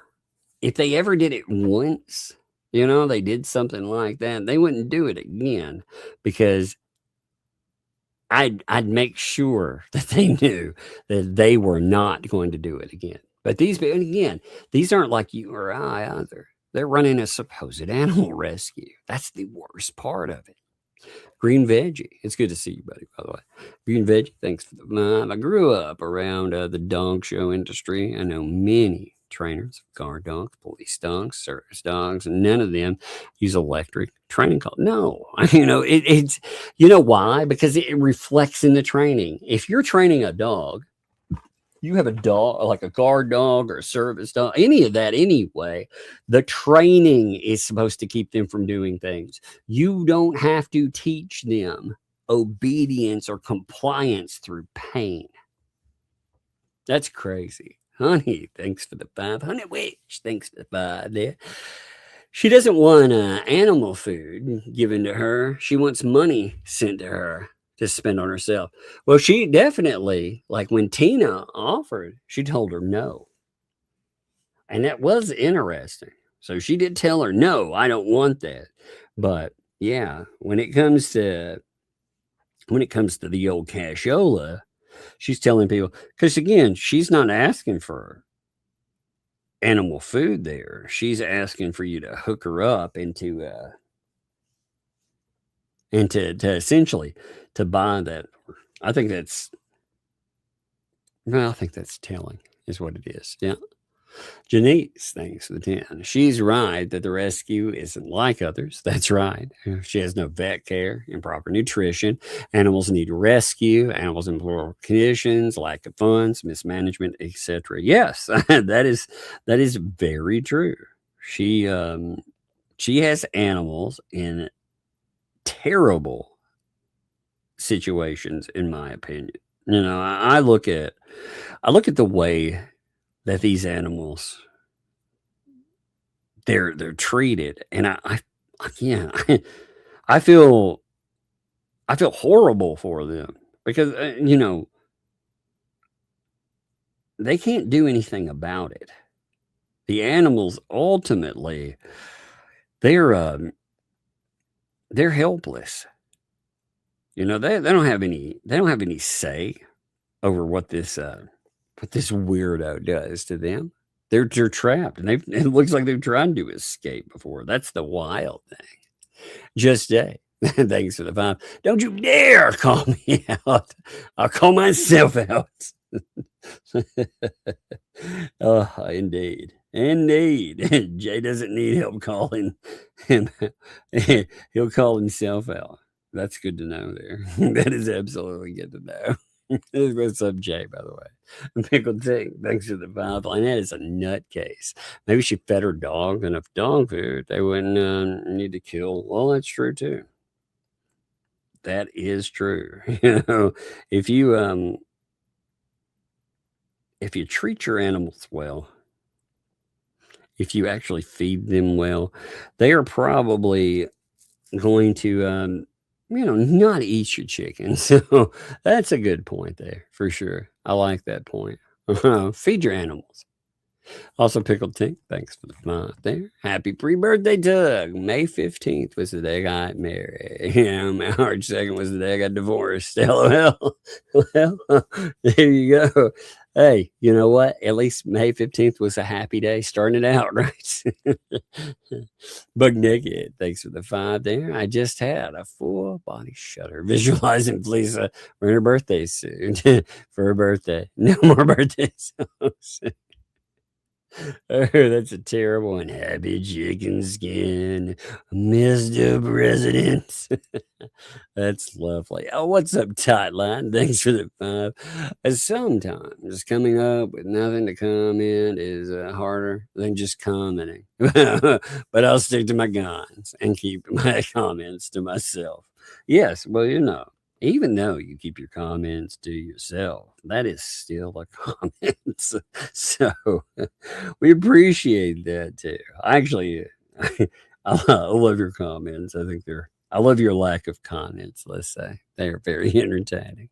If they ever did it once, they did something like that, they wouldn't do it again, because I'd make sure that they knew that they were not going to do it again. But these aren't like you or I either. They're running a supposed animal rescue. That's the worst part of it. Green Veggie, it's good to see you, buddy, by the way. Green Veggie, thanks for the vibe. I grew up around the dog show industry. I know many trainers, guard dogs, police dogs, service dogs, and none of them use electric training call. No, it's why? Because it reflects in the training. If you're training a dog, you have a dog, like a guard dog or a service dog, any of that anyway, the training is supposed to keep them from doing things. You don't have to teach them obedience or compliance through pain. That's crazy. Honey, thanks for the 5. Honey Witch, thanks for the 5 there. She doesn't want animal food given to her. She wants money sent to her to spend on herself. Well, she definitely, like when Tina offered, she told her no. And that was interesting. So she did tell her, no, I don't want that. But yeah, when it comes to the old cashola, she's telling people, because again, she's not asking for animal food there. She's asking for you to hook her up and to essentially to buy that. I think that's telling is what it is. Yeah. Janice, thanks for the 10. She's right that the rescue isn't like others. That's right. She has no vet care, improper nutrition. Animals need rescue. Animals in poor conditions, lack of funds, mismanagement, etc. Yes, that is very true. She has animals in terrible situations, in my opinion. I look at the way that these animals they're treated, and I feel horrible for them, because they can't do anything about it. The animals ultimately they're helpless. You know, they don't have any say over what this weirdo does to them. They're trapped, and it looks like they've tried to escape before. That's the wild thing. Just Jay, thanks for the 5. Don't you dare call me out. I'll call myself out. Oh, indeed. Jay doesn't need help calling him. He'll call himself out. That's good to know there. That is absolutely good to know. What's up, Jay, by the way? Pickle Tick, thanks for the 5. Lynette is a nutcase. Maybe she fed her dog enough dog food. They wouldn't need to kill. Well, that's true, too. That is true. You know, if you treat your animals well, if you actually feed them well, they are probably going to not eat your chicken. So that's a good point there for sure. I like that point. Feed your animals. Also, Pickled Tink, thanks for the 5 there. Happy pre-birthday, Doug. May 15th was the day I got married. March 2nd was the day I got divorced. LOL. Well, there you go. Hey, you know what? At least May 15th was a happy day starting it out, right? Bug Naked, thanks for the 5 there. I just had a full body shudder visualizing Lisa for her birthday soon. For her birthday. No more birthdays. Oh, that's a terrible one. Happy chicken skin, Mr. President. That's lovely. Oh, what's up, Tightline? Thanks for the 5. Sometimes coming up with nothing to comment is harder than just commenting. But I'll stick to my guns and keep my comments to myself. Yes, well, even though you keep your comments to yourself, that is still a comment. So we appreciate that too. Actually, I love your comments. I love your lack of comments, let's say. They are very entertaining.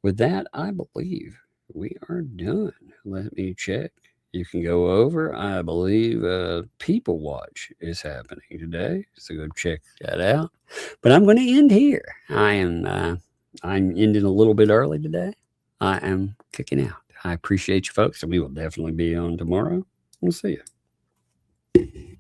With that, I believe we are done. Let me check. You can go over. I believe People Watch is happening today, so go check that out. But I'm going to end here. I'm ending a little bit early today. I am kicking out. I appreciate you folks, and we will definitely be on tomorrow. We'll see you.